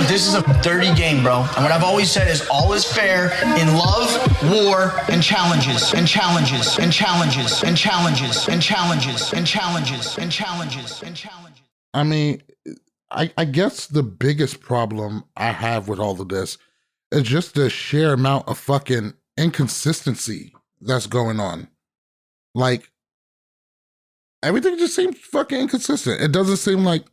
This is a dirty game, bro. And what I've always said is all is fair in love, war, and challenges, and challenges, and challenges, and challenges, and challenges, and challenges, and challenges, and challenges. I mean, I guess the biggest problem I have with all of this is just the sheer amount of fucking inconsistency that's going on. Like, everything just seems fucking inconsistent. It doesn't seem like,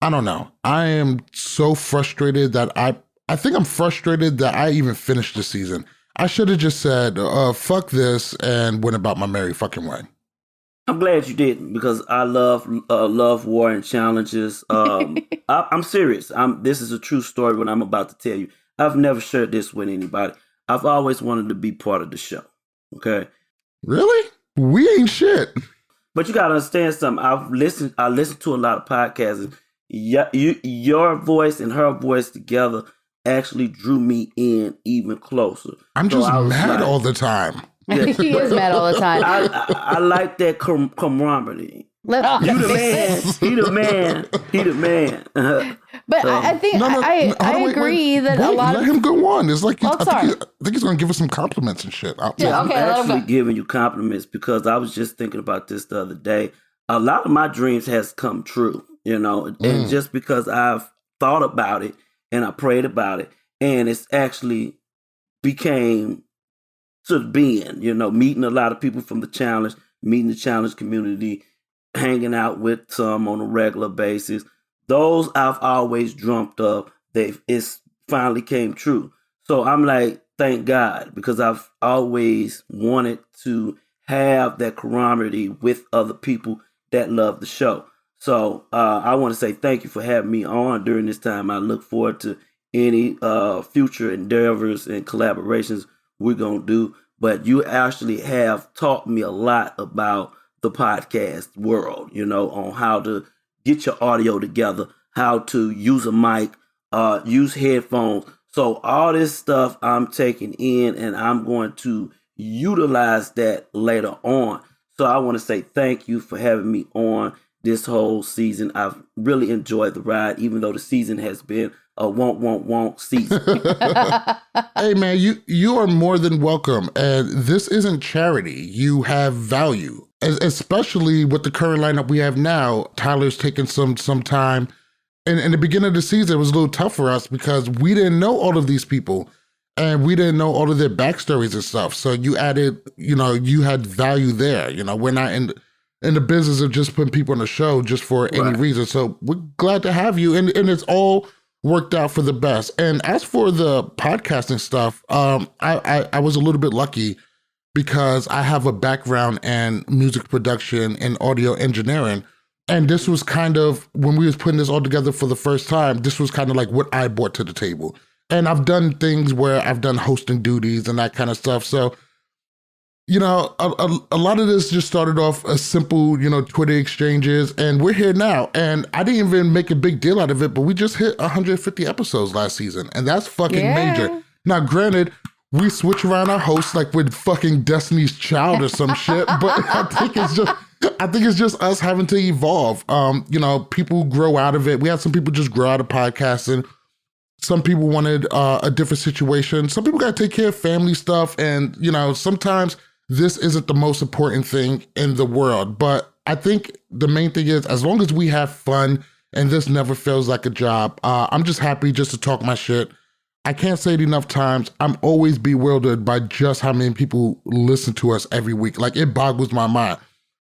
I don't know. I am so frustrated that I think I'm frustrated that I even finished the season. I should have just said, fuck this, and went about my merry fucking way. I'm glad you didn't, because I love war and challenges. I'm serious. This is a true story, what I'm about to tell you. I've never shared this with anybody. I've always wanted to be part of the show. Okay? Really? We ain't shit. But you gotta understand something. I listen to a lot of podcasts, and your voice and her voice together actually drew me in even closer. I'm just mad all the time. Yeah. He is mad all the time. I like that camaraderie. You the man. He the man. But I think I agree that a lot let him go on. It's like, I think he's going to give us some compliments and shit. Yeah, I'm actually giving you compliments because I was just thinking about this the other day. A lot of my dreams has come true, and just because I've thought about it and I prayed about it, and it's actually became to being, meeting a lot of people from the challenge, meeting the challenge community, hanging out with some on a regular basis. Those I've always dreamt of. It's finally came true. So I'm like, thank God, because I've always wanted to have that camaraderie with other people that love the show. So I want to say thank you for having me on during this time. I look forward to any future endeavors and collaborations we're going to do. But you actually have taught me a lot about the podcast world, on how to get your audio together, how to use a mic, use headphones. So all this stuff I'm taking in, and I'm going to utilize that later on. So I want to say thank you for having me on this whole season. I've really enjoyed the ride, even though the season has been a won't season. Hey man, you are more than welcome. And this isn't charity. You have value, especially with the current lineup we have now. Tyler's taken some time. And in the beginning of the season, it was a little tough for us because we didn't know all of these people and we didn't know all of their backstories and stuff. So you added, you had value there. We're not in the business of just putting people on the show just for any reason. So we're glad to have you. And it's all worked out for the best. And as for the podcasting stuff, I was a little bit lucky because I have a background in music production and audio engineering. And this was kind of, when we was putting this all together for the first time, this was kind of like what I brought to the table. And I've done things where I've done hosting duties and that kind of stuff. So, a lot of this just started off as simple, Twitter exchanges, and we're here now. And I didn't even make a big deal out of it, but we just hit 150 episodes last season, and that's fucking major. Now, granted, we switch around our hosts like we're fucking Destiny's Child or some shit, but I think it's just us having to evolve. People grow out of it. We had some people just grow out of podcasting. Some people wanted a different situation. Some people got to take care of family stuff, and sometimes this isn't the most important thing in the world. But I think the main thing is, as long as we have fun and this never feels like a job, I'm just happy just to talk my shit. I can't say it enough times. I'm always bewildered by just how many people listen to us every week. Like, it boggles my mind.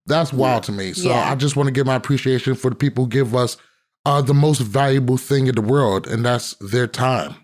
That's wild to me. So I just want to give my appreciation for the people who give us the most valuable thing in the world, and that's their time.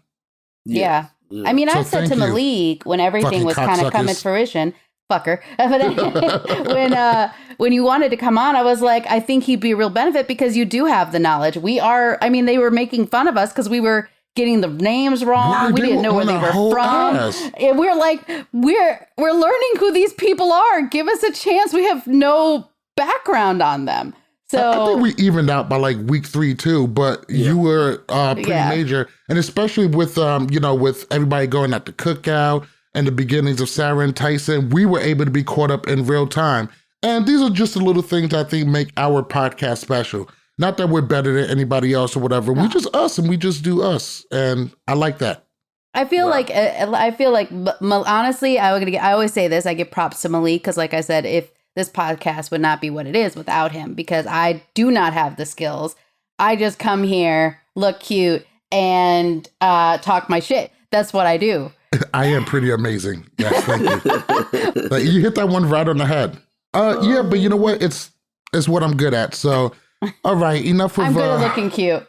Yeah. I mean, I said to Malik when everything was kind of coming to fruition, fucker. But when you wanted to come on, I was like, I think he'd be a real benefit because you do have the knowledge. They were making fun of us because we were getting the names wrong. We didn't know where they were from. And we're like, we're learning who these people are. Give us a chance. We have no background on them. So I think we evened out by like week 3 too, but you were pretty major. And especially with, with everybody going at the cookout and the beginnings of Sarah and Tyson, we were able to be caught up in real time. And these are just the little things I think make our podcast special. Not that we're better than anybody else or whatever. We just us and we just do us. And I like that. I feel like honestly, I always say this. I give props to Malik because, like I said, if this podcast would not be what it is without him, because I do not have the skills. I just come here, look cute, and talk my shit. That's what I do. I am pretty amazing. Yes, thank you. Like, you hit that one right on the head. Yeah, but you know what? It's what I'm good at. So, all right, enough of... I'm good at looking cute.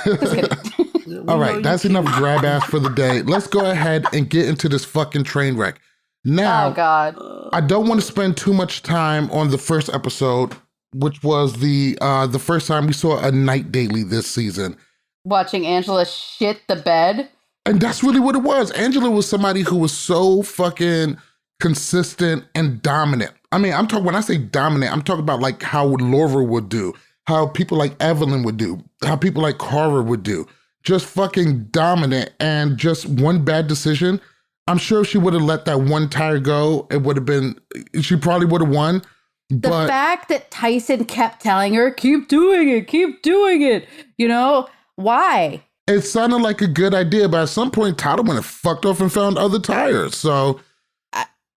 Just kidding. All right, that's enough grab ass for the day. Let's go ahead and get into this fucking train wreck. Now, oh God, I don't want to spend too much time on the first episode, which was the first time we saw a night daily this season. Watching Angela shit the bed. And that's really what it was. Angela was somebody who was so fucking consistent and dominant. I mean, when I say dominant, I'm talking about like how Laura would do, how people like Evelyn would do, how people like Cara would do. Just fucking dominant, and just one bad decision. I'm sure if she would have let that one tire go, it would have been, she probably would have won. The fact that Tyson kept telling her, keep doing it, you know, why? It sounded like a good idea, but at some point, Tyler went and fucked off and found other tires, so.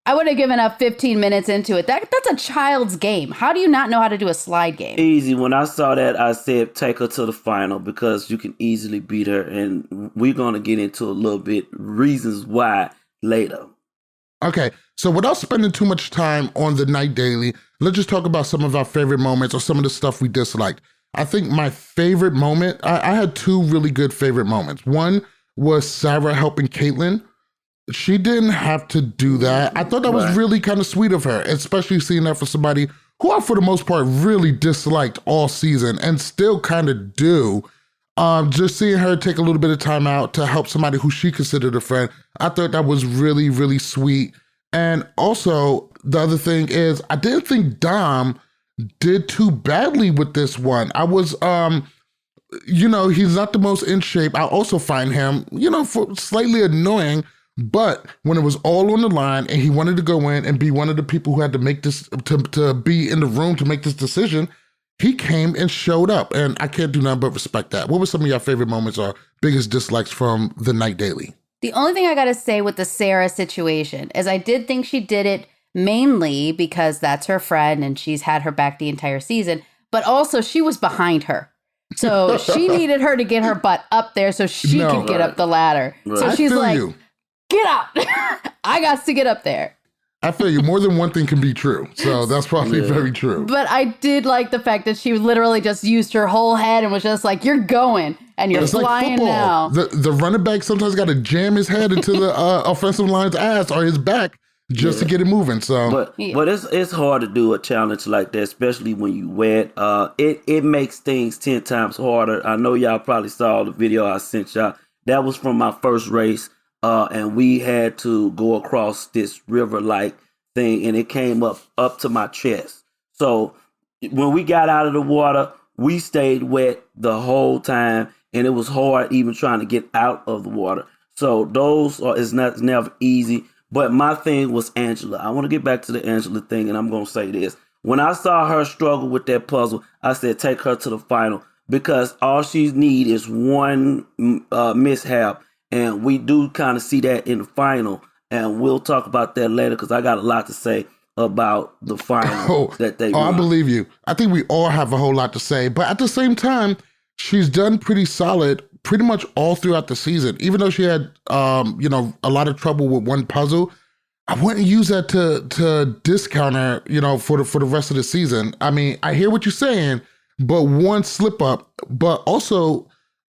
I would have given up 15 minutes into it. That's a child's game. How do you not know how to do a slide game? Easy. When I saw that, I said, take her to the final because you can easily beat her. And we're going to get into a little bit reasons why later. Okay, so without spending too much time on the night daily, let's just talk about some of our favorite moments or some of the stuff we disliked. I think my favorite moment, I had two really good favorite moments. One was Sarah helping Caitlyn. She didn't have to do that. I thought that was really kind of sweet of her, especially seeing that for somebody who I, for the most part, really disliked all season and still kind of do. Just seeing her take a little bit of time out to help somebody who she considered a friend, I thought that was really, really sweet. And also, the other thing is, I didn't think Dom did too badly with this one. I was, you know, he's not the most in shape. I also find him, you know, for slightly annoying. But when it was all on the line and he wanted to go in and be one of the people who had to make this, to be in the room to make this decision, he came and showed up. And I can't do nothing but respect that. What were some of your favorite moments or biggest dislikes from the night daily? The only thing I got to say with the Sarah situation is I did think she did it mainly because that's her friend and she's had her back the entire season. But also she was behind her. So she needed her to get her butt up there so she could get up the ladder. Right. So she's like... Get out. I got to get up there. I feel you. More than one thing can be true. So that's probably very true. But I did like the fact that she literally just used her whole head and was just like, you're going and you're flying like now. The running back sometimes got to jam his head into the offensive line's ass or his back just to get it moving. So, but it's hard to do a challenge like that, especially when you wet. It makes things 10 times harder. I know y'all probably saw the video I sent y'all. That was from my first race. And we had to go across this river-like thing, and it came up to my chest. So when we got out of the water, we stayed wet the whole time, and it was hard even trying to get out of the water. So it's never easy. But my thing was Angela. I want to get back to the Angela thing, and I'm going to say this. When I saw her struggle with that puzzle, I said, take her to the final, because all she needs is one mishap. And we do kind of see that in the final. And we'll talk about that later because I got a lot to say about the final that they won. I believe you. I think we all have a whole lot to say. But at the same time, she's done pretty solid pretty much all throughout the season. Even though she had, you know, a lot of trouble with one puzzle, I wouldn't use that to discount her, you know, for the rest of the season. I mean, I hear what you're saying, but one slip up, but also...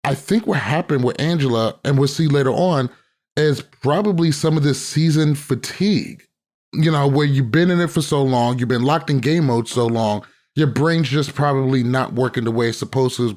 I think what happened with Angela, and we'll see later on, is probably some of this season fatigue. You know, where you've been in it for so long, you've been locked in game mode so long, your brain's just probably not working the way it's supposed to.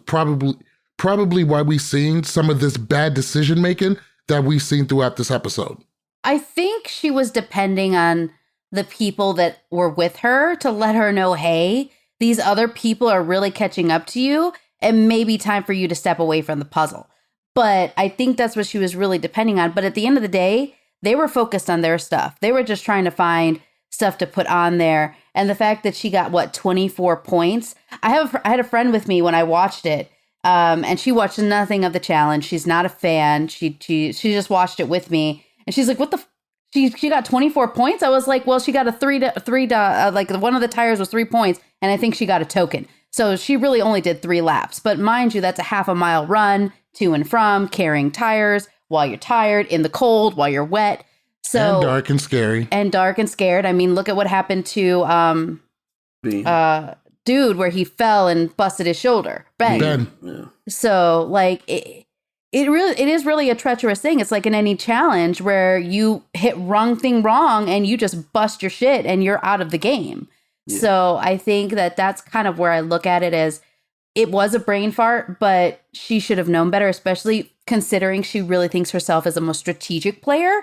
Probably why we've seen some of this bad decision making that we've seen throughout this episode. I think she was depending on the people that were with her to let her know, hey, these other people are really catching up to you. It may be time for you to step away from the puzzle. But I think that's what she was really depending on. But at the end of the day, they were focused on their stuff. They were just trying to find stuff to put on there. And the fact that she got 24 points. I had a friend with me when I watched it, and she watched nothing of the challenge. She's not a fan. She just watched it with me, and she's like, "What the?" She got 24 points. I was like, "Well, she got a three like one of the tires was 3 points, and I think she got a token. So she really only did 3 laps. But mind you, that's a half a mile run to and from, carrying tires while you're tired, in the cold, while you're wet." So and dark and scary. And dark and scared. I mean, look at what happened to dude, where he fell and busted his shoulder. Ben. Yeah. So like it is really a treacherous thing. It's like in any challenge where you hit wrong thing wrong and you just bust your shit and you're out of the game. Yeah. So I think that's kind of where I look at it as it was a brain fart, but she should have known better, especially considering she really thinks herself as a most strategic player.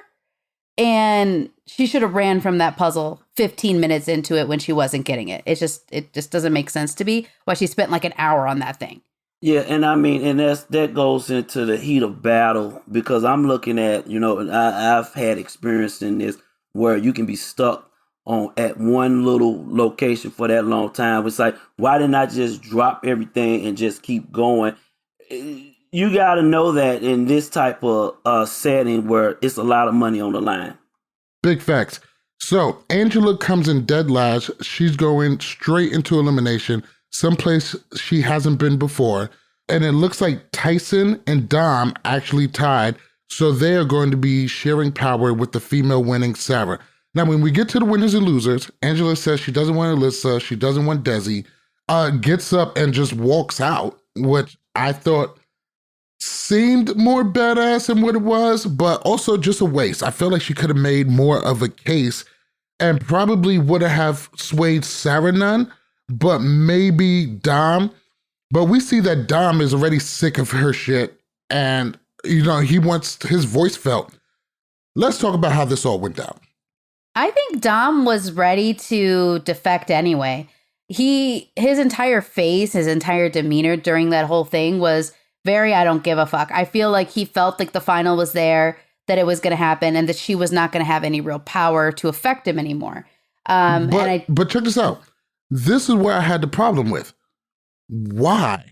And she should have ran from that puzzle 15 minutes into it when she wasn't getting it. It just doesn't make sense to me why she spent like an hour on that thing. Yeah, and I mean, and that goes into the heat of battle, because I'm looking at, and I've had experience in this where you can be stuck at one little location for that long time. It's like, why didn't I just drop everything and just keep going? You got to know that in this type of setting where it's a lot of money on the line. Big facts. So Angela comes in dead last. She's going straight into elimination, someplace she hasn't been before. And it looks like Tyson and Dom actually tied. So they are going to be sharing power with the female winning Sarah. Now, when we get to the winners and losers, Angela says she doesn't want Alyssa. She doesn't want Desi. Gets up and just walks out, which I thought seemed more badass than what it was, but also just a waste. I feel like she could have made more of a case and probably would have swayed Sarah none, but maybe Dom. But we see that Dom is already sick of her shit and, he wants his voice felt. Let's talk about how this all went down. I think Dom was ready to defect anyway. His entire face, his entire demeanor during that whole thing was very, I don't give a fuck. I feel like he felt like the final was there, that it was going to happen, and that she was not going to have any real power to affect him anymore. But check this out. This is where I had the problem with. Why?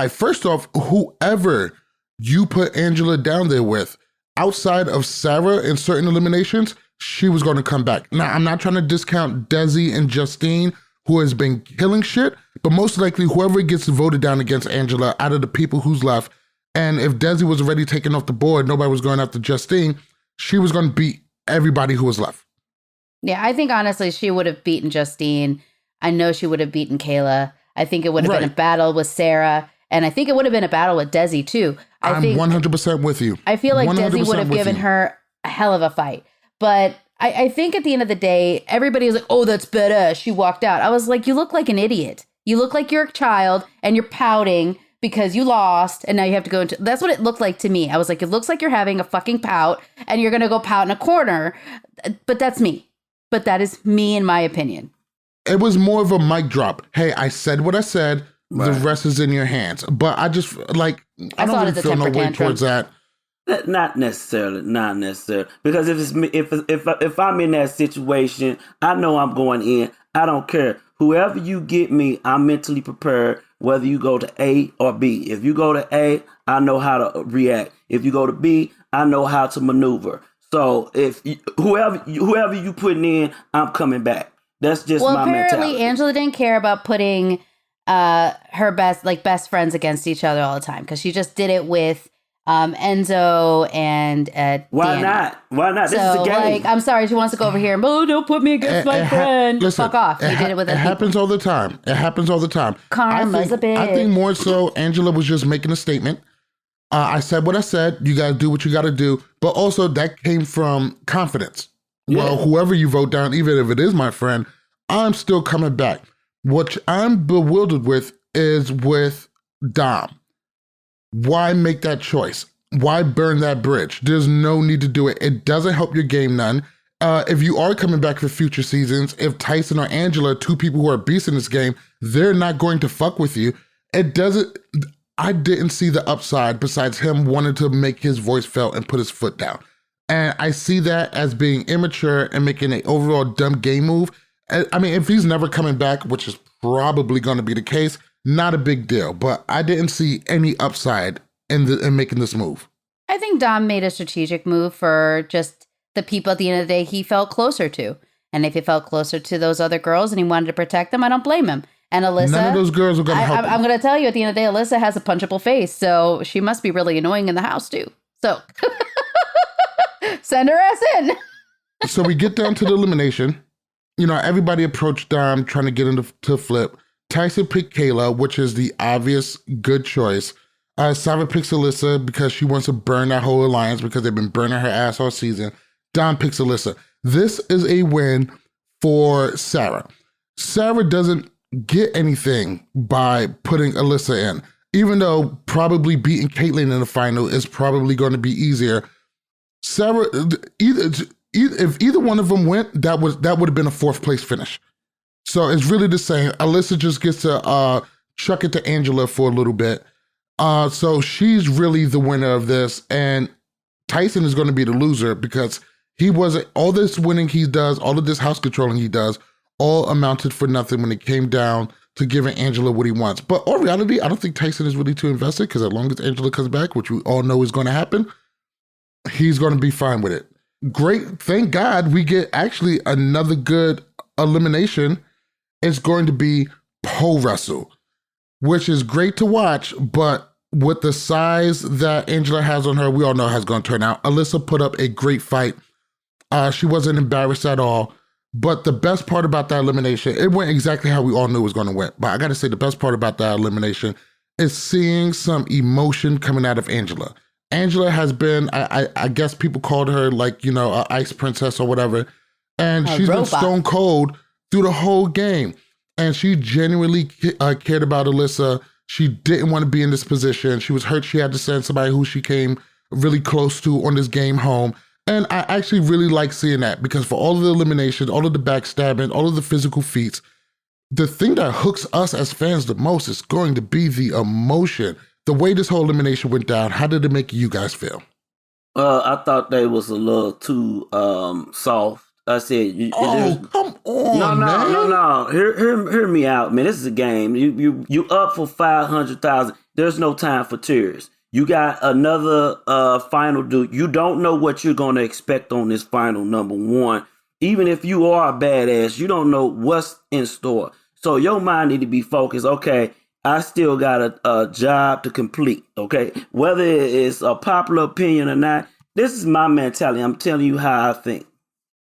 First off, whoever you put Angela down there with, outside of Sarah in certain eliminations, she was going to come back. Now, I'm not trying to discount Desi and Justine, who has been killing shit, but most likely whoever gets voted down against Angela out of the people who's left, and if Desi was already taken off the board, nobody was going after Justine, she was going to beat everybody who was left. Yeah, I think honestly she would have beaten Justine. I know she would have beaten Kayla. I think it would have been a battle with Sarah, and I think it would have been a battle with Desi too. I'm 100% with you. I feel like Desi would have given her a hell of a fight. But I think at the end of the day, everybody was like, oh, that's badass. She walked out. I was like, you look like an idiot. You look like you're a child and you're pouting because you lost and now you have to go into... That's what it looked like to me. I was like, it looks like you're having a fucking pout and you're going to go pout in a corner. But that's me. But that is me in my opinion. It was more of a mic drop. Hey, I said what I said. Right. The rest is in your hands. But I just, like, I don't really feel no way towards that. Not necessarily. Because if I'm in that situation, I know I'm going in. I don't care. Whoever you get me, I'm mentally prepared, whether you go to A or B. If you go to A, I know how to react. If you go to B, I know how to maneuver. So if whoever you putting in, I'm coming back. That's just my mentality. Well, apparently Angela didn't care about putting her best friends against each other all the time, because she just did it with Enzo and Why Danny. not? This is a game. Like, I'm sorry, she wants to go over here. Oh, don't put me against my friend. Listen, fuck off. You did it with it happens all the time. Karma's a bitch. I think more so Angela was just making a statement. I said what I said. You got to do what you got to do. But also that came from confidence. Yeah. Well, whoever you vote down, even if it is my friend, I'm still coming back. What I'm bewildered with is with Dom. Why make that choice? Why burn that bridge? There's no need to do it. It doesn't help your game none. If you are coming back for future seasons, if Tyson or Angela, two people who are beasts in this game, they're not going to fuck with you. I didn't see the upside besides him wanting to make his voice felt and put his foot down. And I see that as being immature and making an overall dumb game move. I mean, if he's never coming back, which is probably going to be the case, not a big deal. But I didn't see any upside in making this move. I think Dom made a strategic move for just the people at the end of the day he felt closer to. And if he felt closer to those other girls and he wanted to protect them, I don't blame him. And Alyssa, none of those girls are going to help him. I'm going to tell you, at the end of the day, Alyssa has a punchable face. So she must be really annoying in the house, too. So send her ass in. So we get down to the elimination. You know, everybody approached Dom trying to get him to flip. Tyson picked Kayla, which is the obvious good choice. Sarah picks Alyssa because she wants to burn that whole alliance because they've been burning her ass all season. Dom picks Alyssa. This is a win for Sarah. Sarah doesn't get anything by putting Alyssa in, even though probably beating Caitlyn in the final is probably going to be easier. Sarah, if either one of them went, that would have been a 4th place finish. So it's really the same. Alyssa just gets to chuck it to Angela for a little bit. So she's really the winner of this, and Tyson is going to be the loser because he wasn't, all this winning he does, all of this house controlling he does, all amounted for nothing when it came down to giving Angela what he wants. But in reality, I don't think Tyson is really too invested because as long as Angela comes back, which we all know is going to happen, he's going to be fine with it. Great. Thank God we get actually another good elimination. It's going to be pole wrestle, which is great to watch, but with the size that Angela has on her, we all know how it's going to turn out. Alyssa put up a great fight. She wasn't embarrassed at all. But the best part about that elimination, it went exactly how we all knew it was going to win. But I got to say, the best part about that elimination is seeing some emotion coming out of Angela. Angela has been, I guess people called her like, you know, an ice princess or whatever. And she's been stone cold through the whole game. And she genuinely cared about Alyssa. She didn't want to be in this position. She was hurt she had to send somebody who she came really close to on this game home. And I actually really like seeing that because for all of the eliminations, all of the backstabbing, all of the physical feats, the thing that hooks us as fans the most is going to be the emotion. The way this whole elimination went down, how did it make you guys feel? I thought they was a little too soft. I said, come on, man. No. Hear me out, man. This is a game. You up for 500,000. There's no time for tears. You got another final dude. You don't know what you're going to expect on this final, number one. Even if you are a badass, you don't know what's in store. So your mind need to be focused. Okay, I still got a job to complete. Okay, whether it's a popular opinion or not, this is my mentality. I'm telling you how I think.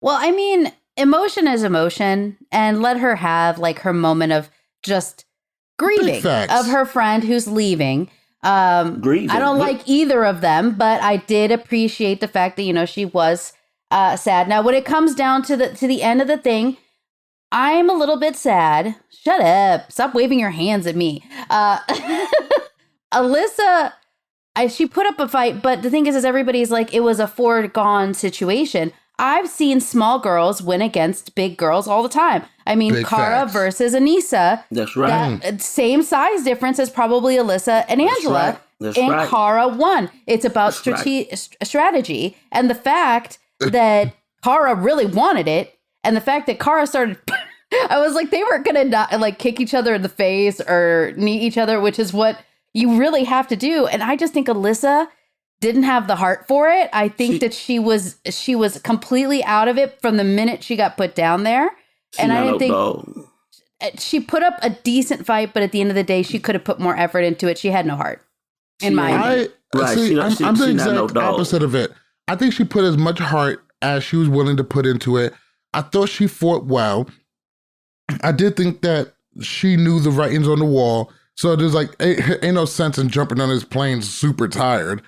Well, I mean, emotion is emotion, and let her have like her moment of just grieving of her friend who's leaving. Grieving. I don't like either of them, but I did appreciate the fact that, you know, she was sad. Now, when it comes down to the end of the thing, I'm a little bit sad. Shut up. Stop waving your hands at me. Alyssa, she put up a fight, but the thing is everybody's like, it was a foregone situation. I've seen small girls win against big girls all the time. I mean, big Cara facts. Versus Anissa. That's right. That same size difference as probably Alyssa and Angela. That's right. Cara won. It's about strategy. And the fact that Cara really wanted it, and the fact that Cara started... I was like, they weren't going to not like kick each other in the face or knee each other, which is what you really have to do. And I just think Alyssa didn't have the heart for it. I think that she was completely out of it from the minute she got put down there. And I didn't think she put up a decent fight, but at the end of the day, she could have put more effort into it. She had no heart, in my opinion. I'm the exact opposite of it. I think she put as much heart as she was willing to put into it. I thought she fought well. I did think that she knew the writings on the wall. So there's like, ain't no sense in jumping on this plane super tired.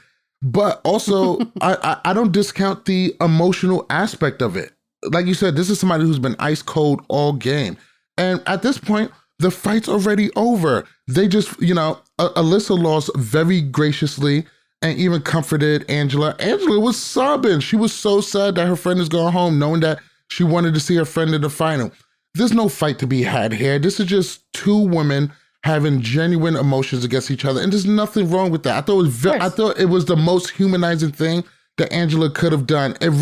But also, I don't discount the emotional aspect of it. Like you said, this is somebody who's been ice cold all game. And at this point, the fight's already over. They just, you know, Alyssa lost very graciously and even comforted Angela. Angela was sobbing. She was so sad that her friend is going home, knowing that she wanted to see her friend in the final. There's no fight to be had here. This is just two women having genuine emotions against each other, and there's nothing wrong with that. I thought it was the most humanizing thing that Angela could have done. And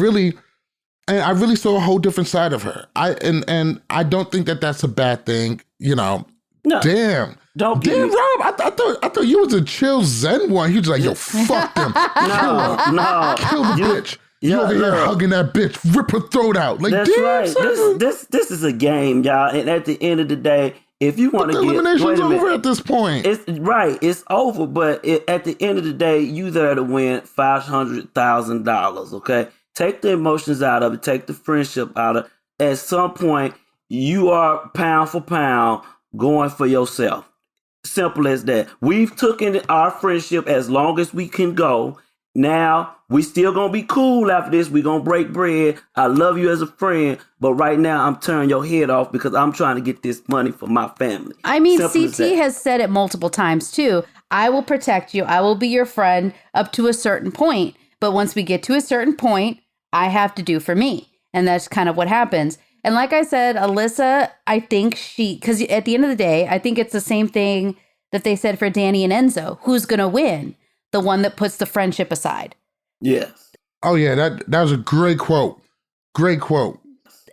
I really saw a whole different side of her. And I don't think that that's a bad thing, you know. No. Damn, Rob, I thought you was a chill Zen one. He was like, yo, fuck them. Kill the bitch. You over here hugging that bitch, rip her throat out. Like, that's right. This is a game, y'all. And at the end of the day, if you want to get elimination's over at this point. It's over. But at the end of the day, you there to win $500,000. Okay, take the emotions out of it. Take the friendship out of it. At some point, you are pound for pound going for yourself. Simple as that. We've taken our friendship as long as we can go. Now, we still going to be cool after this. We going to break bread. I love you as a friend. But right now, I'm turning your head off because I'm trying to get this money for my family. I mean, CT has said it multiple times, too. I will protect you. I will be your friend up to a certain point. But once we get to a certain point, I have to do for me. And that's kind of what happens. And like I said, Alyssa, I think because at the end of the day, I think it's the same thing that they said for Danny and Enzo. Who's going to win? The one that puts the friendship aside. Yes. Oh, yeah, that was a great quote. Great quote.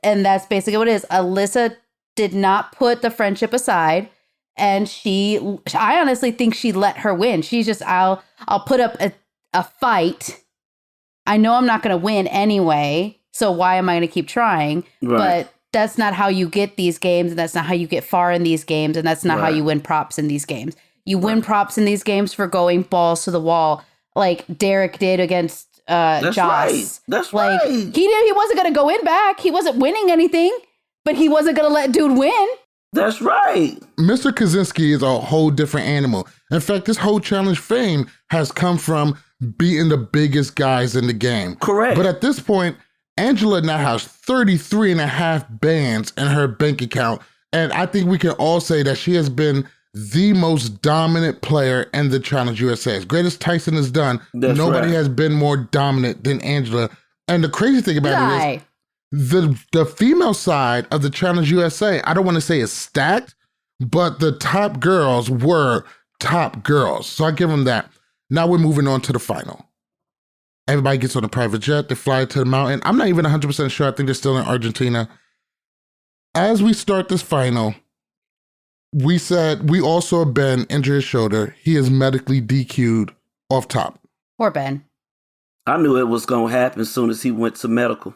And that's basically what it is. Alyssa did not put the friendship aside. And I honestly think she let her win. She's just, I'll put up a fight. I know I'm not going to win anyway. So why am I going to keep trying? Right. But that's not how you get these games. And that's not how you get far in these games. And that's not how you win props in these games. You win props in these games for going balls to the wall, like Derek did against Joss. Right. That's right. He wasn't going to go in back. He wasn't winning anything, but he wasn't going to let dude win. That's right. Mr. Kaczynski is a whole different animal. In fact, this whole challenge fame has come from beating the biggest guys in the game. Correct. But at this point, Angela now has 33 and a half bands in her bank account. And I think we can all say that she has been the most dominant player in the Challenge USA. As great as Tyson has done, nobody has been more dominant than Angela. And the crazy thing about it is the female side of the Challenge USA, I don't want to say is stacked, but the top girls were top girls. So I give them that. Now we're moving on to the final. Everybody gets on a private jet. They fly to the mountain. I'm not even 100% sure. I think they're still in Argentina. As we start this final, we said we all saw Ben injure his shoulder. He is medically DQ'd off top. Poor Ben. I knew it was going to happen as soon as he went to medical.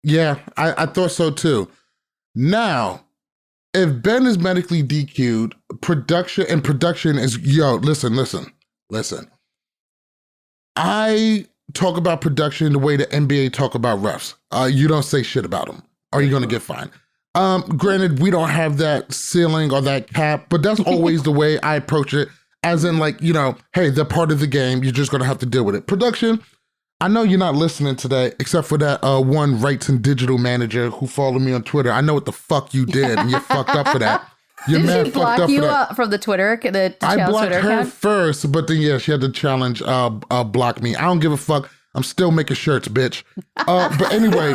Yeah, I thought so too. Now, if Ben is medically DQ'd, production is, listen. I talk about production the way the NBA talk about refs. You don't say shit about them, or you're going to get fined. Granted, we don't have that ceiling or that cap, but that's always the way I approach it. As in, like, hey, they're part of the game. You're just going to have to deal with it. Production, I know you're not listening today, except for that one rights and digital manager who followed me on Twitter. I know what the fuck you did, and you're fucked up for that. Did she block you from the Twitter? I blocked Twitter her account? first, but then, she had to challenge block me. I don't give a fuck. I'm still making shirts, bitch. But anyway.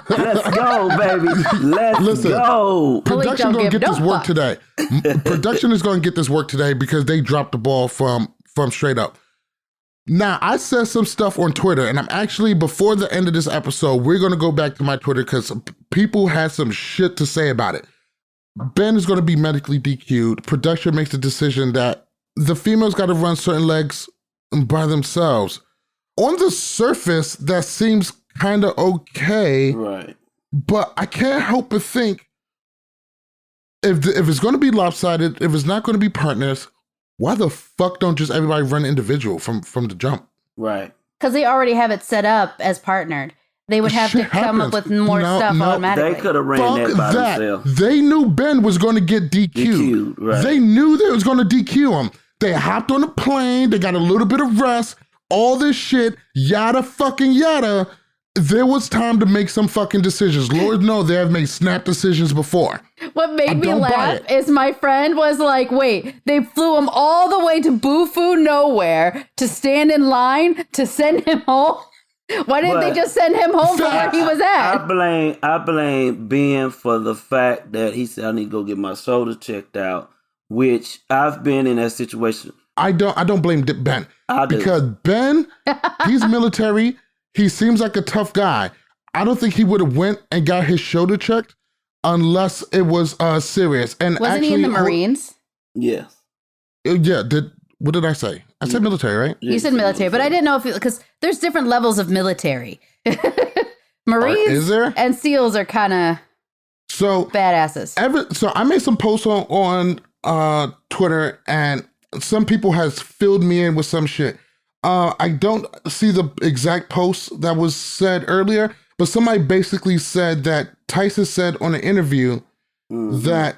Let's go, baby. Let's go. Production is going to get this work today. Production is going to get this work today because they dropped the ball from straight up. Now, I said some stuff on Twitter, and I'm actually, before the end of this episode, we're going to go back to my Twitter because people had some shit to say about it. Ben is going to be medically DQ'd. Production makes the decision that the females got to run certain legs by themselves. On the surface, that seems kind of okay. Right. But I can't help but think, if it's going to be lopsided, if it's not going to be partners, why the fuck don't just everybody run individual from the jump? Right. Because they already have it set up as partnered. They would have to come up with more stuff automatically. They could have ran that by themselves. They knew Ben was going to get DQ'd. Right. They knew they was going to DQ him. They hopped on a plane. They got a little bit of rest. All this shit, yada fucking yada. There was time to make some fucking decisions. Lord knows they have made snap decisions before. What made me laugh is my friend was like, wait, they flew him all the way to Boo-Foo Nowhere to stand in line to send him home. Why didn't they just send him home from where he was at? I blame Ben for the fact that he said, I need to go get my shoulder checked out, which I've been in that situation I don't blame Ben. I do. Because Ben, he's military. He seems like a tough guy. I don't think he would have went and got his shoulder checked unless it was serious. And wasn't actually, he in the Marines? Yes. Yeah. What did I say? I said military, right? You said military, but I didn't know if because there's different levels of military. Marines is there? And SEALs are kind of badasses. So I made some posts on Twitter, and some people has filled me in with some shit. I don't see the exact post that was said earlier, but somebody basically said that Tyson said on an interview that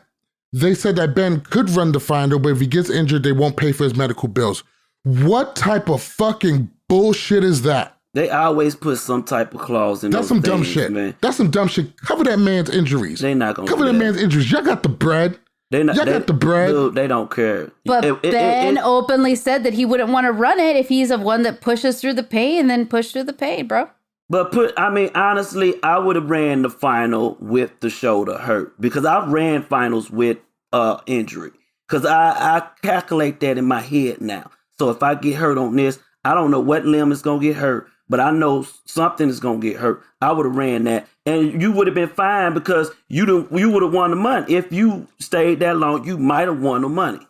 they said that Ben could run the finder, but if he gets injured, they won't pay for his medical bills. What type of fucking bullshit is that? They always put some type of clause in. That's some dumb shit, man. That's some dumb shit. Cover that man's injuries. They not gonna cover that man's injuries. Y'all got the bread. Y'all got the bread. Dude, they don't care. But Ben openly said that he wouldn't want to run it if he's the one that pushes through the pain and then push through the pain, bro. But honestly, I would have ran the final with the shoulder hurt because I ran finals with injury because I calculate that in my head now. So if I get hurt on this, I don't know what limb is gonna get hurt, but I know something is gonna get hurt. I would have ran that, and you would have been fine because you would have won the money. If you stayed that long, you might have won the money.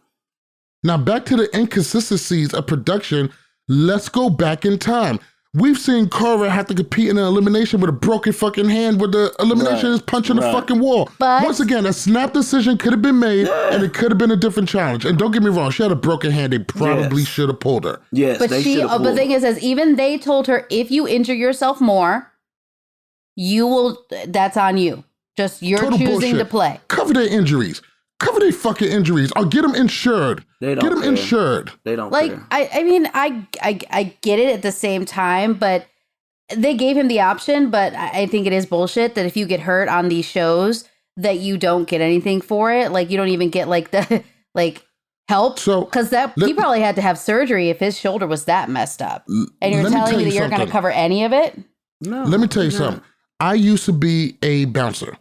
Now back to the inconsistencies of production. Let's go back in time. We've seen Carver have to compete in an elimination with a broken fucking hand where the elimination is punching the fucking wall. But once again, a snap decision could have been made and it could have been a different challenge. And don't get me wrong, she had a broken hand. They probably should have pulled her. Yes, but the thing is, even they told her, if you injure yourself more, that's on you. Just you're total choosing bullshit. To play. Cover their injuries. Cover their fucking injuries or get them insured. They don't get them care. insured. They don't like, care. I mean, I get it at the same time, but they gave him the option. But I think it is bullshit that if you get hurt on these shows, that you don't get anything for it. Like, you don't even get like the help. So because he probably had to have surgery if his shoulder was that messed up. And you're telling me that you're going to cover any of it? No. Let me tell you something. I used to be a bouncer.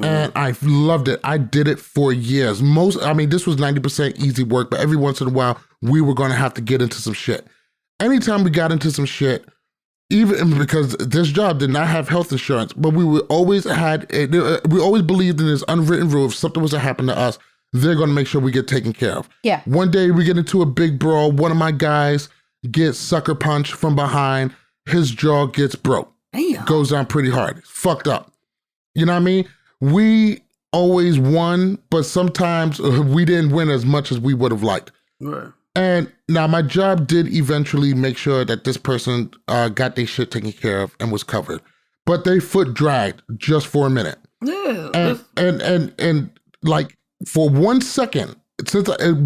And I loved it. I did it for years. This was 90% easy work, but every once in a while, we were going to have to get into some shit. Anytime we got into some shit, even because this job did not have health insurance, but we always believed in this unwritten rule, if something was to happen to us, they're going to make sure we get taken care of. Yeah. One day we get into a big brawl. One of my guys gets sucker punched from behind. His jaw gets broke. Damn. Goes down pretty hard. Fucked up. You know what I mean? We always won, but sometimes we didn't win as much as we would have liked. Right. And now my job did eventually make sure that this person got their shit taken care of and was covered. But they foot dragged just for a minute. Yeah. And like for 1 second,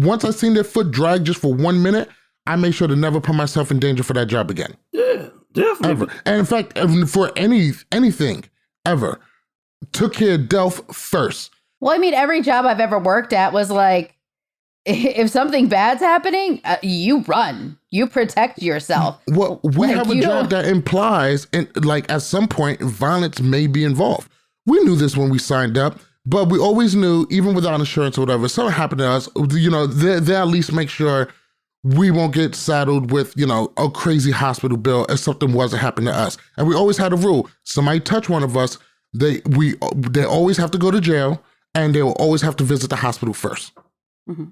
once I seen their foot drag just for 1 minute, I made sure to never put myself in danger for that job again. Yeah, definitely. Ever. And in fact, for anything ever, took care of Delph first. Well, I mean, every job I've ever worked at was like, if something bad's happening, you run. You protect yourself. Well, we have a job that implies, at some point, violence may be involved. We knew this when we signed up, but we always knew, even without insurance or whatever, if something happened to us, they at least make sure we won't get saddled with, a crazy hospital bill if something wasn't happening to us. And we always had a rule. Somebody touch one of us, they always have to go to jail, and they will always have to visit the hospital first. Mm-hmm.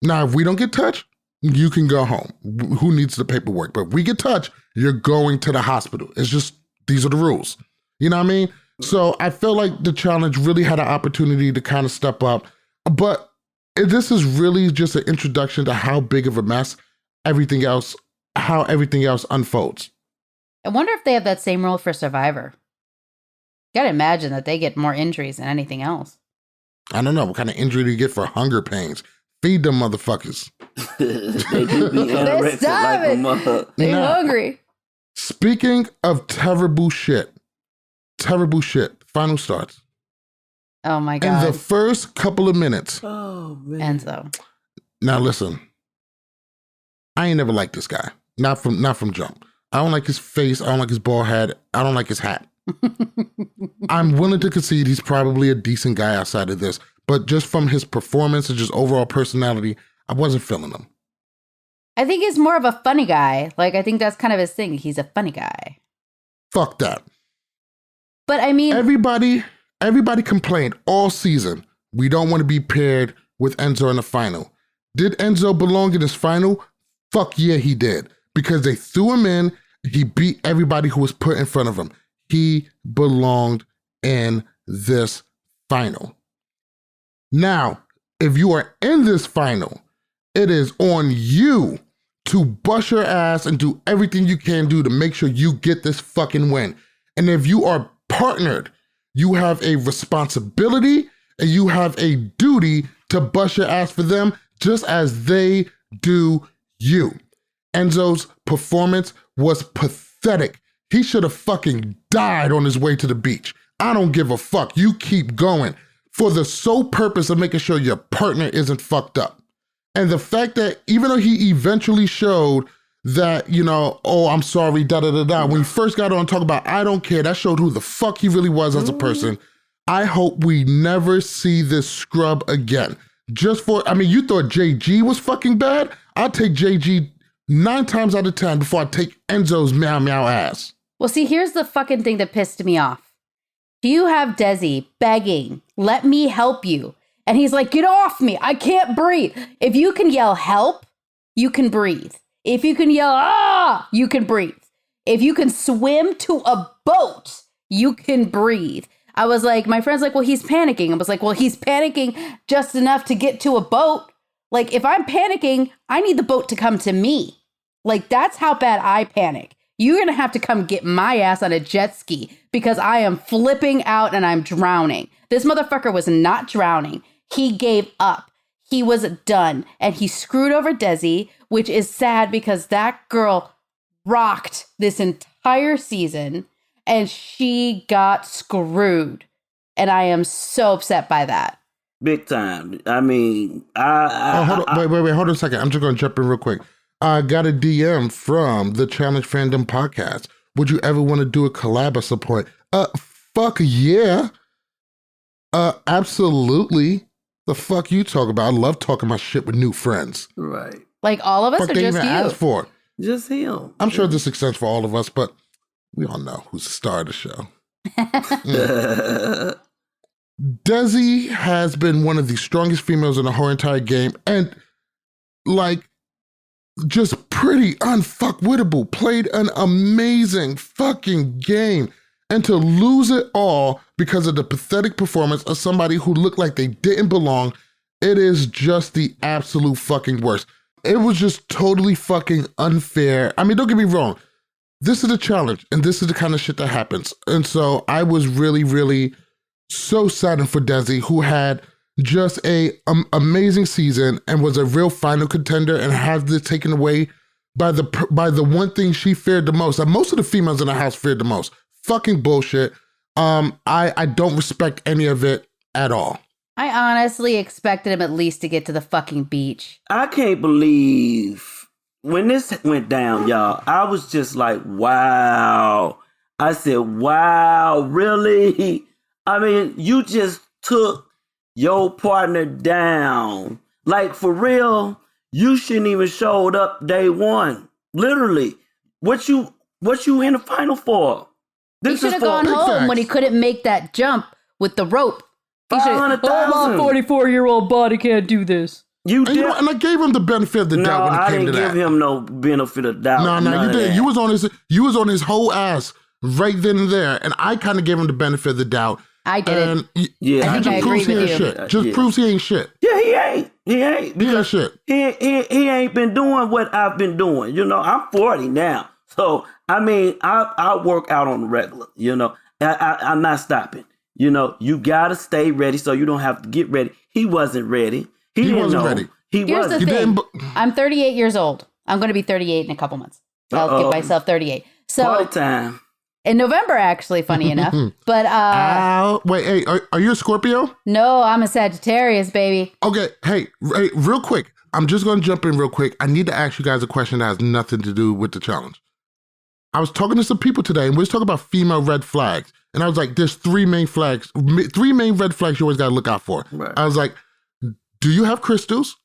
Now, if we don't get touched, you can go home. Who needs the paperwork? But if we get touched, you're going to the hospital. It's just, these are the rules. You know what I mean? So I feel like the challenge really had an opportunity to kind of step up. But this is really just an introduction to how big of a mess how everything else unfolds. I wonder if they have that same rule for Survivor. Gotta imagine that they get more injuries than anything else. I don't know what kind of injury do you get for hunger pains. Feed them motherfuckers. They do be anorexic like a mother. They're hungry. Speaking of terrible shit, final starts. Oh my God. In the first couple of minutes. Oh man. Enzo. Now listen, I ain't never liked this guy. Not from jump. I don't like his face. I don't like his bald head. I don't like his hat. I'm willing to concede he's probably a decent guy outside of this, but just from his performance and just overall personality, I wasn't feeling him. I think he's more of a funny guy. Like, I think that's kind of his thing. He's a funny guy. Fuck that. But I mean... Everybody complained all season, we don't want to be paired with Enzo in the final. Did Enzo belong in this final? Fuck yeah, he did. Because they threw him in, he beat everybody who was put in front of him. He belonged in this final. Now, if you are in this final, it is on you to bust your ass and do everything you can do to make sure you get this fucking win. And if you are partnered, you have a responsibility and you have a duty to bust your ass for them just as they do you. Enzo's performance was pathetic. He should have fucking died on his way to the beach. I don't give a fuck. You keep going for the sole purpose of making sure your partner isn't fucked up. And the fact that even though he eventually showed that, you know, oh, I'm sorry, da-da-da-da, when he first got on and talk about, I don't care, that showed who the fuck he really was as a person. I hope we never see this scrub again. Just for, I mean, you thought JG was fucking bad? I'll take JG 9 times out of 10 before I take Enzo's meow meow ass. Well, see, here's the fucking thing that pissed me off. You have Desi begging, let me help you. And he's like, get off me, I can't breathe. If you can yell help, you can breathe. If you can yell, ah, you can breathe. If you can swim to a boat, you can breathe. I was like, my friend's like, well, he's panicking. I was like, well, he's panicking just enough to get to a boat. Like, if I'm panicking, I need the boat to come to me. Like, that's how bad I panic. You're going to have to come get my ass on a jet ski because I am flipping out and I'm drowning. This motherfucker was not drowning. He gave up. He was done. And he screwed over Desi, which is sad because that girl rocked this entire season and she got screwed. And I am so upset by that. Big time. I mean, wait, hold on a second. I'm just going to jump in real quick. I got a DM from the Challenge Fandom podcast. Would you ever want to do a collab or support? Fuck yeah. Absolutely. The fuck you talk about? I love talking my shit with new friends. Right. Like all of us, fuck or they just even you? Ask for. Just him. I'm sure this extends for all of us, but we all know who's the star of the show. Desi has been one of the strongest females in the whole entire game, and like just pretty unfuckwittable. Played an amazing fucking game. And to lose it all because of the pathetic performance of somebody who looked like they didn't belong, it is just the absolute fucking worst. It was just totally fucking unfair. I mean, don't get me wrong. This is a challenge, and this is the kind of shit that happens. And so I was really, really so saddened for Desi, who had just a amazing season and was a real final contender and has this taken away by the one thing she feared the most. That most of the females in the house feared the most. Fucking bullshit. I don't respect any of it at all. I honestly expected him at least to get to the fucking beach. I can't believe when this went down, y'all. I was just like, wow. I said, wow, really? I mean, you just took your partner down. Like, for real, you shouldn't even showed up day one. Literally. What you in the final for? He should have gone home when he couldn't make that jump with the rope. He should have, my 44-year-old body can't do this. You did, and I gave him the benefit of the doubt when it came to that. I didn't give him no benefit of doubt. No, you did. You was on his whole ass right then and there, and I kind of gave him the benefit of the doubt. I didn't. Yeah, I think I agree with you. Shit. Just proves he ain't shit. Yeah, he ain't. He ain't shit. He ain't been doing what I've been doing. You know, I'm 40 now, so I mean, I work out on the regular. You know, I'm not stopping. You know, you gotta stay ready so you don't have to get ready. He wasn't ready. He wasn't ready. Here's the thing. I'm 38 years old. I'm going to be 38 in a couple months. I'll give myself 38. So party time. In November, actually, funny enough. But wait, hey, are you a Scorpio? No, I'm a Sagittarius, baby. Okay, hey, real quick. I'm just going to jump in real quick. I need to ask you guys a question that has nothing to do with the challenge. I was talking to some people today, and we was talking about female red flags. And I was like, there's three main red flags you always got to look out for. Right. I was like, do you have crystals?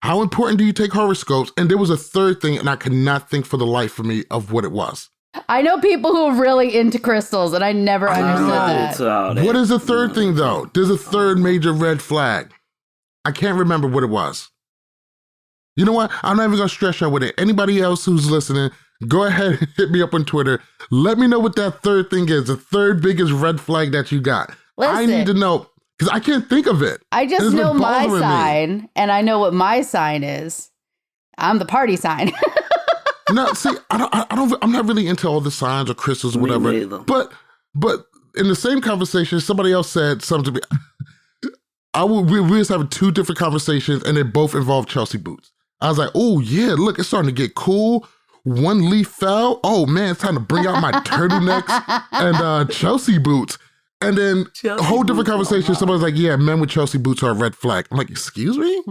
How important do you take horoscopes? And there was a third thing, and I could not think for the life of me of what it was. I know people who are really into crystals, and I never understood that. What is the third thing, though? There's a third major red flag. I can't remember what it was. You know what? I'm not even going to stress out with it. Anybody else who's listening, go ahead and hit me up on Twitter. Let me know what that third thing is, the third biggest red flag that you got. Listen, I need to know, because I can't think of it. I just know my sign, and I know what my sign is. I'm the party sign. No, see, I'm not really into all the signs or crystals or whatever. But in the same conversation, somebody else said something to me. We was having two different conversations, and they both involved Chelsea boots. I was like, oh yeah, look, it's starting to get cool. One leaf fell. Oh man, it's time to bring out my turtlenecks and Chelsea boots. And then a whole different conversation. Somebody's like, yeah, men with Chelsea boots are a red flag. I'm like, excuse me?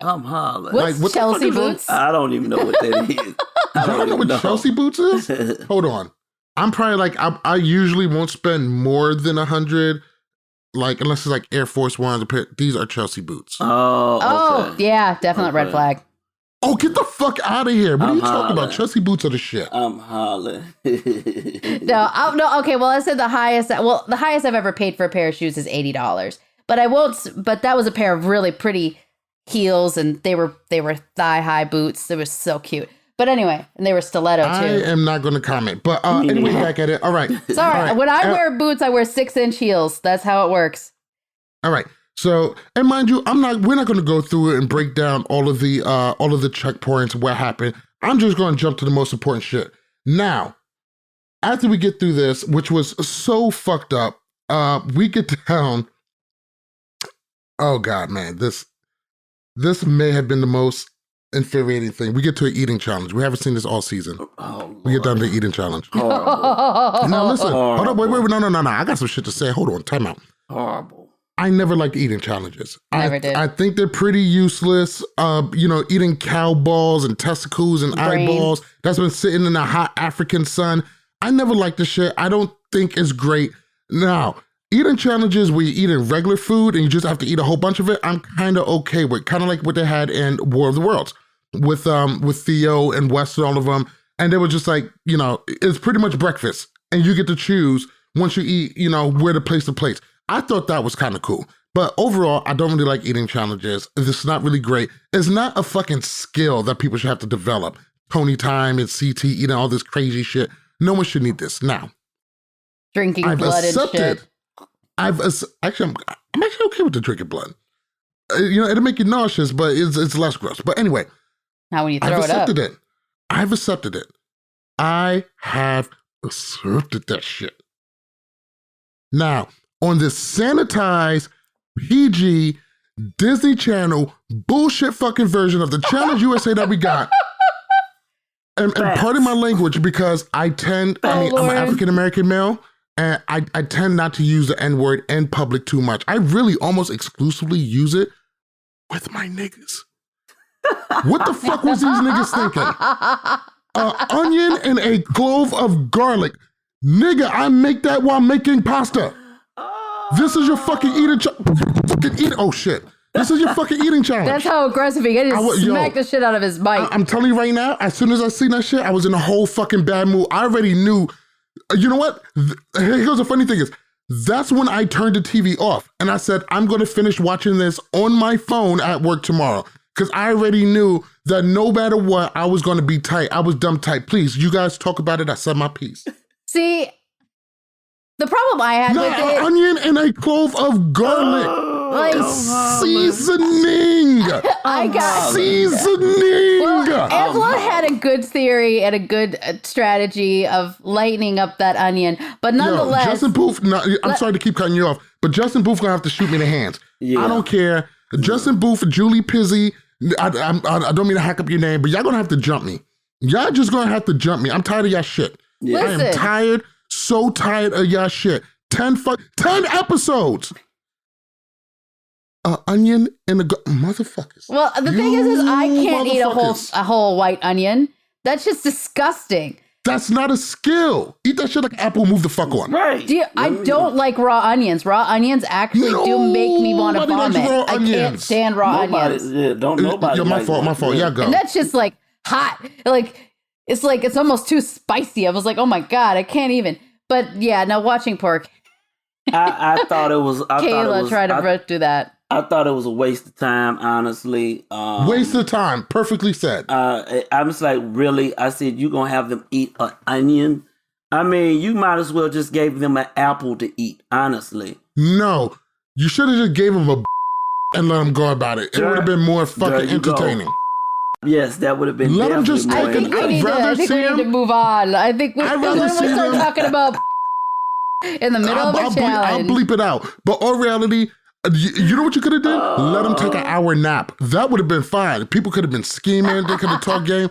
I'm hollering. What's like, Chelsea boots? I don't even know what that is. I don't know what Chelsea boots is? Hold on. I'm probably like, I usually won't spend more than 100, like, unless it's like Air Force Ones. These are Chelsea boots. Oh, okay. Yeah, definite red flag. Oh, get the fuck out of here. What are you talking about? Chelsea boots are the shit. I'm hollering. No, okay, well, I said the highest I've ever paid for a pair of shoes is $80. But that was a pair of really pretty heels, and they were thigh-high boots. They were so cute. But anyway, and they were stiletto, too. I am not going to comment. But anyway, back at it. All right. Sorry, all right. When I wear boots, I wear 6-inch heels. That's how it works. All right. So, and mind you, we're not going to go through it and break down all of the checkpoints, what happened. I'm just going to jump to the most important shit. Now, after we get through this, which was so fucked up, we get down. Oh God, man, this may have been the most infuriating thing. We get to an eating challenge. We haven't seen this all season. We get down to the eating challenge. Now listen, hold up, wait, no. I got some shit to say. Hold on, time out. Horrible. I never liked eating challenges. Never did. I think they're pretty useless. Eating cow balls and testicles and eyeballs that's been sitting in the hot African sun. I never liked the shit. I don't think it's great. Now, eating challenges where you're eating regular food and you just have to eat a whole bunch of it, I'm kind of okay with. Kind of like what they had in War of the Worlds with Theo and West and all of them. And they were just like, it's pretty much breakfast. And you get to choose once you eat, where to place the plates. I thought that was kind of cool. But overall, I don't really like eating challenges. It's not really great. It's not a fucking skill that people should have to develop. Tony time and CT, eating all this crazy shit. No one should need this. Now, drinking blood and shit. I'm actually okay with the drinking blood. It'll make you nauseous, but it's less gross. But anyway, now when you throw it up, I've accepted it. I have accepted that shit. Now, on this sanitized, PG, Disney Channel, bullshit fucking version of the Challenge USA that we got, and pardon my language because I'm an African-American male, and I tend not to use the N-word in public too much. I really almost exclusively use it with my niggas. What the fuck was these niggas thinking? Onion and a clove of garlic. Nigga, I make that while making pasta. This is your fucking eating oh shit. This is your fucking eating challenge. That's how aggressive he is. He smacked the shit out of his mic. I'm telling you right now, as soon as I seen that shit, I was in a whole fucking bad mood. I already knew, you know what? Here's the funny thing is, that's when I turned the TV off. And I said, I'm going to finish watching this on my phone at work tomorrow. Because I already knew that no matter what, I was going to be tight. I was dumb tight. Please, you guys talk about it. I said my piece. See, the problem I had with it... onion and a clove of garlic. Seasoning. I got seasoning. Well, Angela had a good theory and a good strategy of lightening up that onion, but nonetheless... Justin Booth, I'm sorry to keep cutting you off, but Justin Booth gonna have to shoot me in the hands. Yeah. I don't care. Justin Booth, Julie Pizzi, I don't mean to hack up your name, but y'all gonna have to jump me. Y'all just gonna have to jump me. I'm tired of y'all shit. Yeah. I am tired. So tired of y'all shit. 10 episodes. Onion and the motherfuckers. Well, the thing is I can't eat a whole white onion. That's just disgusting. That's not a skill. Eat that shit like apple, move the fuck on. Right. I don't like raw onions. Raw onions actually do make me want to vomit. I can't stand raw onions. Yeah, don't nobody. Yo, my fault. Yeah, go. And that's just like hot. It's almost too spicy. I was like, oh my God, I can't even. But yeah, no, watching pork. I thought it was. Kayla tried to do that. I thought it was a waste of time, honestly. Waste of time. Perfectly said. I'm just like, really? I said, you going to have them eat an onion? I mean, you might as well just gave them an apple to eat, honestly. No. You should have just gave them a and let them go about it. It would have been more fucking entertaining. Yes, that would have been. Let them just take it. I think we need to move on. I think when we start talking about in the middle of a challenge. I'll bleep it out. But all reality, you know what you could have done? Let them take an hour nap. That would have been fine. People could have been scheming. They could have talked game.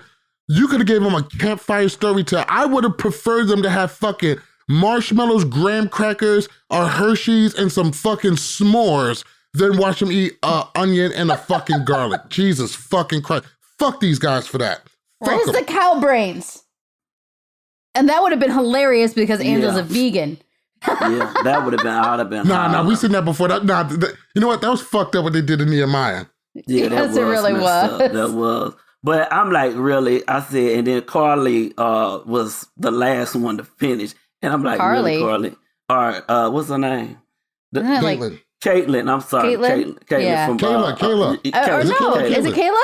You could have gave them a campfire story tell. I would have preferred them to have fucking marshmallows, graham crackers, or Hershey's, and some fucking s'mores than watch them eat onion and a fucking garlic. Jesus fucking Christ. Fuck these guys for that. Where's the cow brains? And that would have been hilarious because Angel's a vegan. Yeah, that would have been. I would have been. Nah, we seen that before. You know what? That was fucked up what they did to Nehemiah. Yeah, yes, it really was. That was. But I'm like, really? I said, and then Carly was the last one to finish, and I'm like, Carly? Really, Carly? Or what's her name? Caitlin. Caitlin. I'm sorry, Caitlin. Yeah. From Kayla. No, is it Kayla?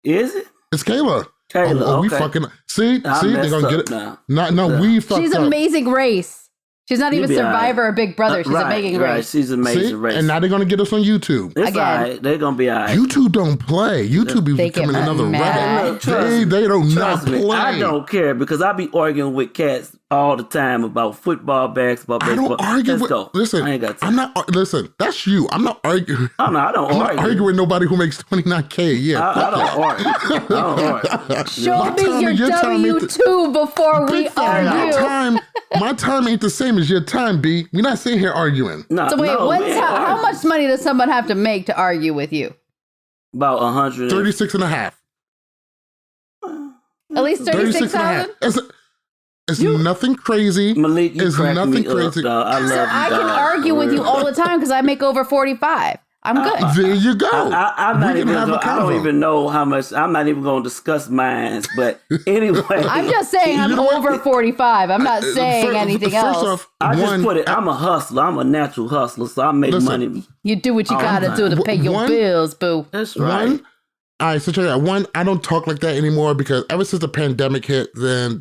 Is it? It's Kayla. Kayla. Oh, we okay. fucking see. They're gonna get it. Now. We fucked She's up. Amazing Race. She's not even Survivor or Big Brother. She's Amazing Race. She's Amazing Race. And now they're gonna get us on YouTube. It's all right. They're gonna be all right. YouTube don't play. YouTube be becoming another Reddit. They don't not play. I don't care because I be arguing with cats all the time about football, basketball, baseball. I don't argue with. Go. Listen, I ain't got time. I'm not. Listen, that's you. I'm not arguing. Oh, no, I don't I'm argue. not arguing with nobody who makes $29K a year. I don't argue. I don't argue. Show me your W-2 before we argue. My time ain't the same as your time, B. We're not sitting here arguing. No, so wait, how much money does someone have to make to argue with you? About 100. 36 and a half. At least 36,000? It's nothing crazy. Malik, you crack me crazy. Up, I love you, I can argue with you all the time because I make over 45. I'm good. There you go. I don't even know how much. I'm not even going to discuss mines. But anyway, I'm just saying I'm over 45. I'm not saying anything else. I just put it. I'm a hustler. I'm a natural hustler, so I make money. You do what you gotta do to pay your bills, boo. That's right. All right, so check it out. One, I don't talk like that anymore because ever since the pandemic hit, then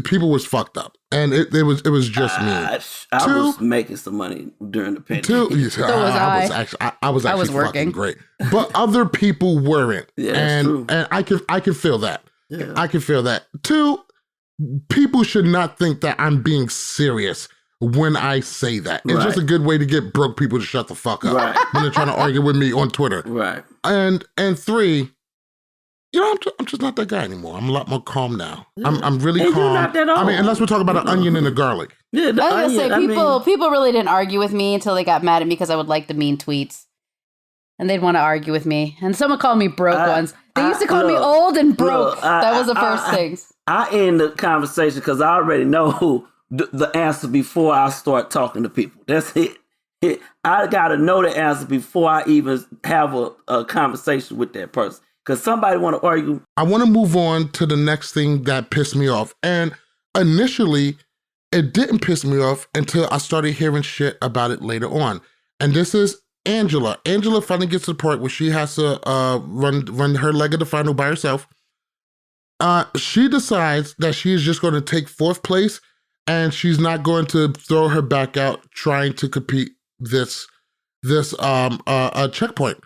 people was fucked up, and it was just me. I was making some money during the pandemic. So was I. I was actually working great, but other people weren't. Yeah, that's true. And I can feel that. Yeah. I can feel that. Two, people should not think that I'm being serious when I say that. It's just a good way to get broke people to shut the fuck up when they're trying to argue with me on Twitter. Right. And three. I'm just not that guy anymore. I'm a lot more calm now. I'm really calm. You're not that old. I mean, unless we're talking about an onion and a garlic. Yeah, I was gonna say people really didn't argue with me until they got mad at me because I would like the mean tweets, and they'd want to argue with me. And someone called me broke once. They used to call me old and broke. That was the first things. I end the conversation because I already know the answer before I start talking to people. That's it. I gotta know the answer before I even have a conversation with that person. Because somebody want to argue. I want to move on to the next thing that pissed me off. And initially, it didn't piss me off until I started hearing shit about it later on. And this is Angela. Angela finally gets to the part where she has to run her leg of the final by herself. She decides that she is just going to take fourth place and she's not going to throw her back out trying to compete this checkpoint.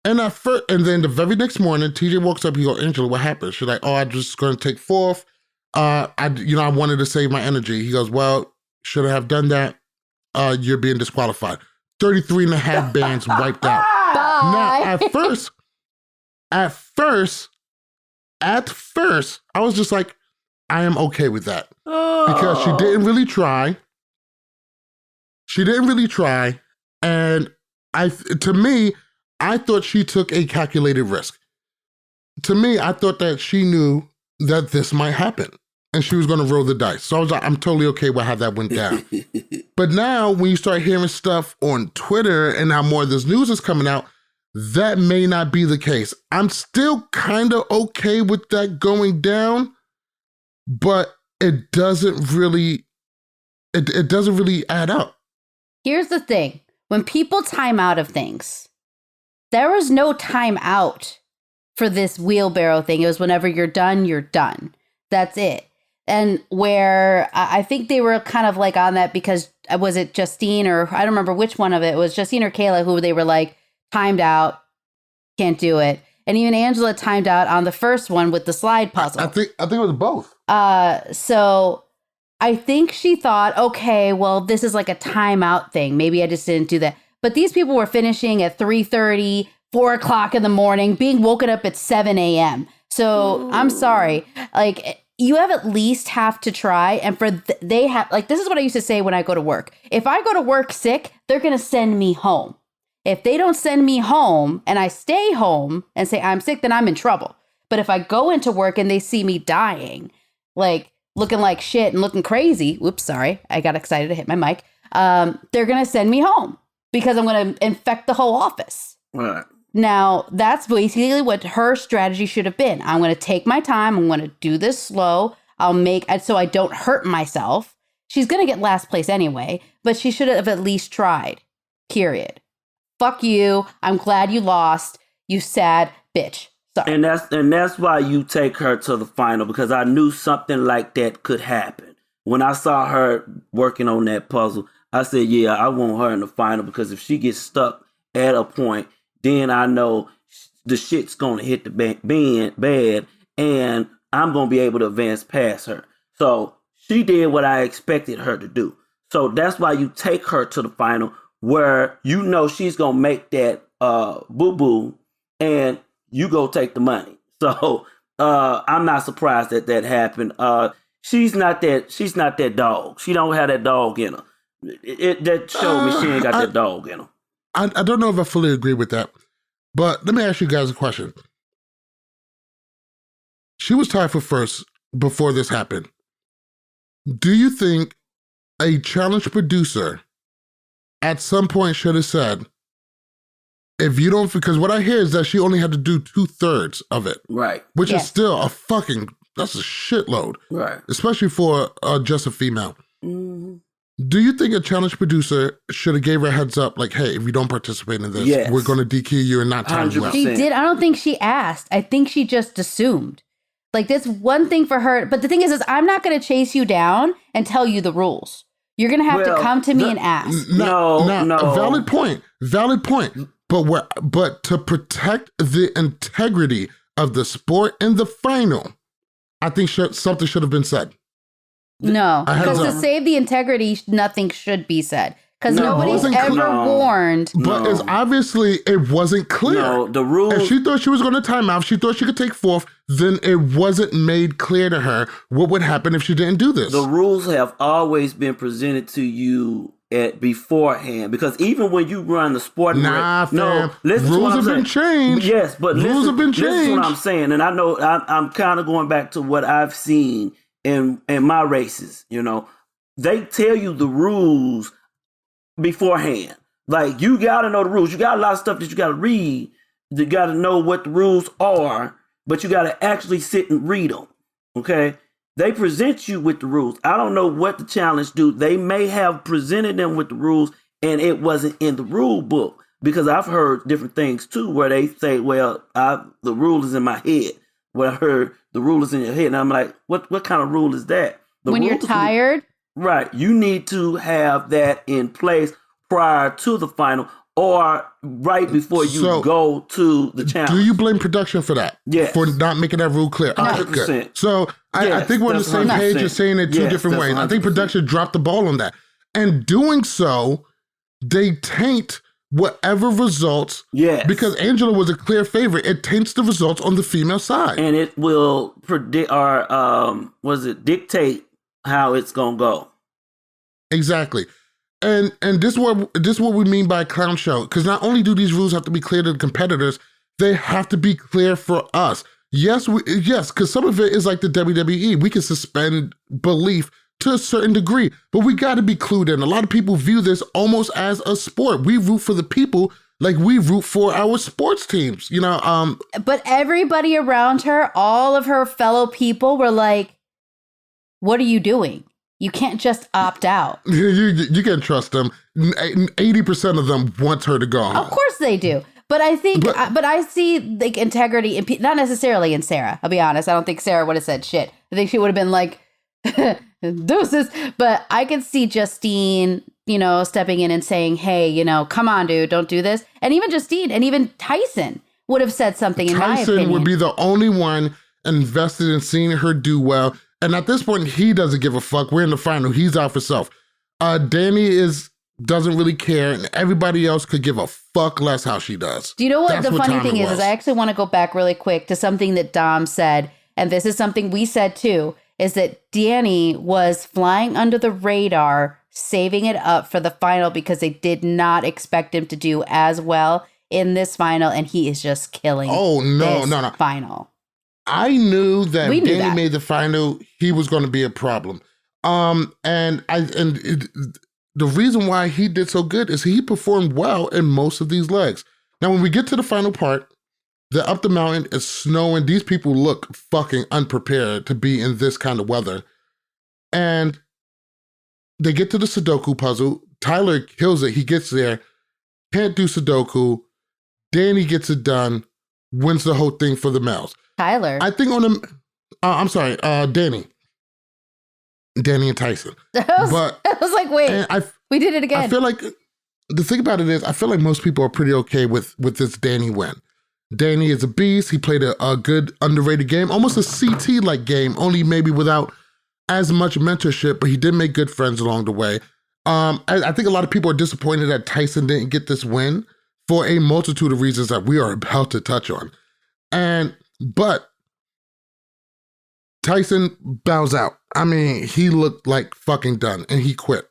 And then the very next morning, TJ walks up. He goes, Angela, what happened? She's like, I'm just going to take fourth. I wanted to save my energy. He goes, well, should I have done that? You're being disqualified. 33 and a half bands wiped out. Bye. Now, at first, I was just like, I am okay with that. Because she didn't really try. And to me, I thought she took a calculated risk. To me, I thought that she knew that this might happen. And she was going to roll the dice. So I was like, I'm totally okay with how that went down. But now when you start hearing stuff on Twitter and how more of this news is coming out, that may not be the case. I'm still kind of okay with that going down, but it doesn't really add up. Here's the thing. When people time out of things, there was no time out for this wheelbarrow thing. It was whenever you're done, you're done. That's it. And where I think they were kind of like on that because was it Justine or I don't remember which one of it was Justine or Kayla who they were like timed out, can't do it. And even Angela timed out on the first one with the slide puzzle. I think it was both. So I think she thought, okay, well, this is like a timeout thing. Maybe I just didn't do that. But these people were finishing at 3:30, 4 o'clock in the morning, being woken up at 7 a.m. So I'm sorry. Like, you at least have to try. And they have, like, this is what I used to say when I go to work. If I go to work sick, they're going to send me home. If they don't send me home and I stay home and say I'm sick, then I'm in trouble. But if I go into work and they see me dying, like looking like shit and looking crazy, whoops, sorry, I got excited to hit my mic. They're going to send me home because I'm going to infect the whole office. Right. Now, that's basically what her strategy should have been. I'm going to take my time. I'm going to do this slow. I'll make it so I don't hurt myself. She's going to get last place anyway, but she should have at least tried. Period. Fuck you. I'm glad you lost. You sad bitch. Sorry. And that's why you take her to the final, because I knew something like that could happen. When I saw her working on that puzzle, I said, yeah, I want her in the final, because if she gets stuck at a point, then I know the shit's going to hit the bad, and I'm going to be able to advance past her. So she did what I expected her to do. So that's why you take her to the final, where you know she's going to make that boo-boo, and you go take the money. So I'm not surprised that happened. She's not that dog. She don't have that dog in her. That showed me she ain't got that dog in her. I don't know if I fully agree with that, but let me ask you guys a question. She was tied for first before this happened. Do you think a challenge producer at some point should have said, if you don't, because what I hear is that she only had to do 2/3 of it. Right. Which is still that's a shitload. Right. Especially for just a female. Mm-hmm. Do you think a challenge producer should have gave her a heads up, like, hey, if you don't participate in this, we're going to DQ you and not time you out? She did. I don't think she asked. I think she just assumed. Like, this one thing for her. But the thing is I'm not going to chase you down and tell you the rules. You're going to have to come to me and ask. No. Valid point. But to protect the integrity of the sport in the final, I think something should have been said. No, because to save the integrity, nothing should be said. Because nobody's ever warned. But it's obviously, it wasn't clear. No, the rules. If she thought she was going to time out, she thought she could take fourth, then it wasn't made clear to her what would happen if she didn't do this. The rules have always been presented to you beforehand, because even when you run the sport, rules have been changed. Yes, but rules have been changed. Listen to what I'm saying, and I know I'm kind of going back to what I've seen in my races. You know, they tell you the rules beforehand. Like, you got to know the rules. You got a lot of stuff that you got to read. You got to know what the rules are, but you got to actually sit and read them. Okay. They present you with the rules. I don't know what the challenge do. They may have presented them with the rules and it wasn't in the rule book, because I've heard different things too, where they say, well, the rule is in my head. Well, I heard the rule is in your head. And I'm like, what kind of rule is that? When you're tired? Right. You need to have that in place prior to the final, or right before you go to the challenge. Do you blame production for that? Yes. For not making that rule clear? 100%. So I think we're on the same page. You're saying it two different ways. 100%. I think production dropped the ball on that. And doing so, they taint whatever results. Yes. Because Angela was a clear favorite. It taints the results on the female side. And it will predict or dictate how it's gonna go. Exactly. And this is what we mean by a clown show. Because not only do these rules have to be clear to the competitors, they have to be clear for us. Yes, because some of it is like the WWE. We can suspend belief to a certain degree, but we got to be clued in. A lot of people view this almost as a sport. We root for the people like we root for our sports teams, you know? But everybody around her, all of her fellow people were like, what are you doing? You can't just opt out. You can trust them. 80% of them want her to go home. Of course they do. But I think, but I see like integrity, not necessarily in Sarah. I'll be honest. I don't think Sarah would have said shit. I think she would have been like, deuces. But I could see Justine, you know, stepping in and saying, hey, you know, come on, dude, don't do this. And even Justine and even Tyson would have said something in my opinion. Tyson would be the only one invested in seeing her do well. And at this point, he doesn't give a fuck. We're in the final. He's out for self. Danny doesn't really care, and everybody else could give a fuck less how she does. Do you know what the funny thing is I actually want to go back really quick to something that Dom said, and this is something we said too, is that Danny was flying under the radar, saving it up for the final because they did not expect him to do as well in this final, and he is just killing no final. I knew that Danny made the final, he was going to be a problem. The reason why he did so good is he performed well in most of these legs. Now, when we get to the final part, they're up the mountain, it's snowing. These people look fucking unprepared to be in this kind of weather. And they get to the Sudoku puzzle. Tyler kills it. He gets there, can't do Sudoku. Danny gets it done, wins the whole thing for the males. Tyler. I think Danny. Danny and Tyson. I was like, wait, we did it again. I feel like the thing about it is, I feel like most people are pretty okay with this Danny win. Danny is a beast. He played a good, underrated game, almost a CT-like game, only maybe without as much mentorship, but he did make good friends along the way. I think a lot of people are disappointed that Tyson didn't get this win for a multitude of reasons that we are about to touch on. But Tyson bows out. I mean, he looked like fucking done, and he quit.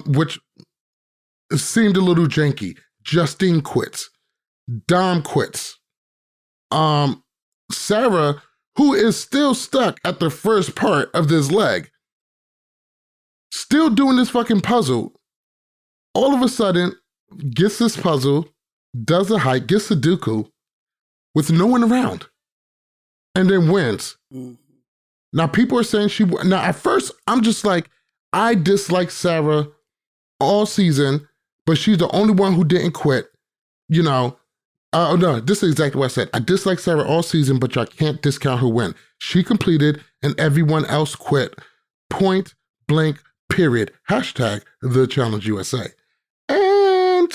Which seemed a little janky. Justine quits. Dom quits. Sarah, who is still stuck at the first part of this leg, still doing this fucking puzzle, all of a sudden gets this puzzle, does a hike, gets Sudoku with no one around, and then wins. Mm-hmm. Now, people are saying now at first, I'm just like, I dislike Sarah all season, but she's the only one who didn't quit, you know. No, this is exactly what I said. I dislike Sarah all season, but y'all can't discount her win. She completed and everyone else quit. Point blank, period. Hashtag the Challenge USA. And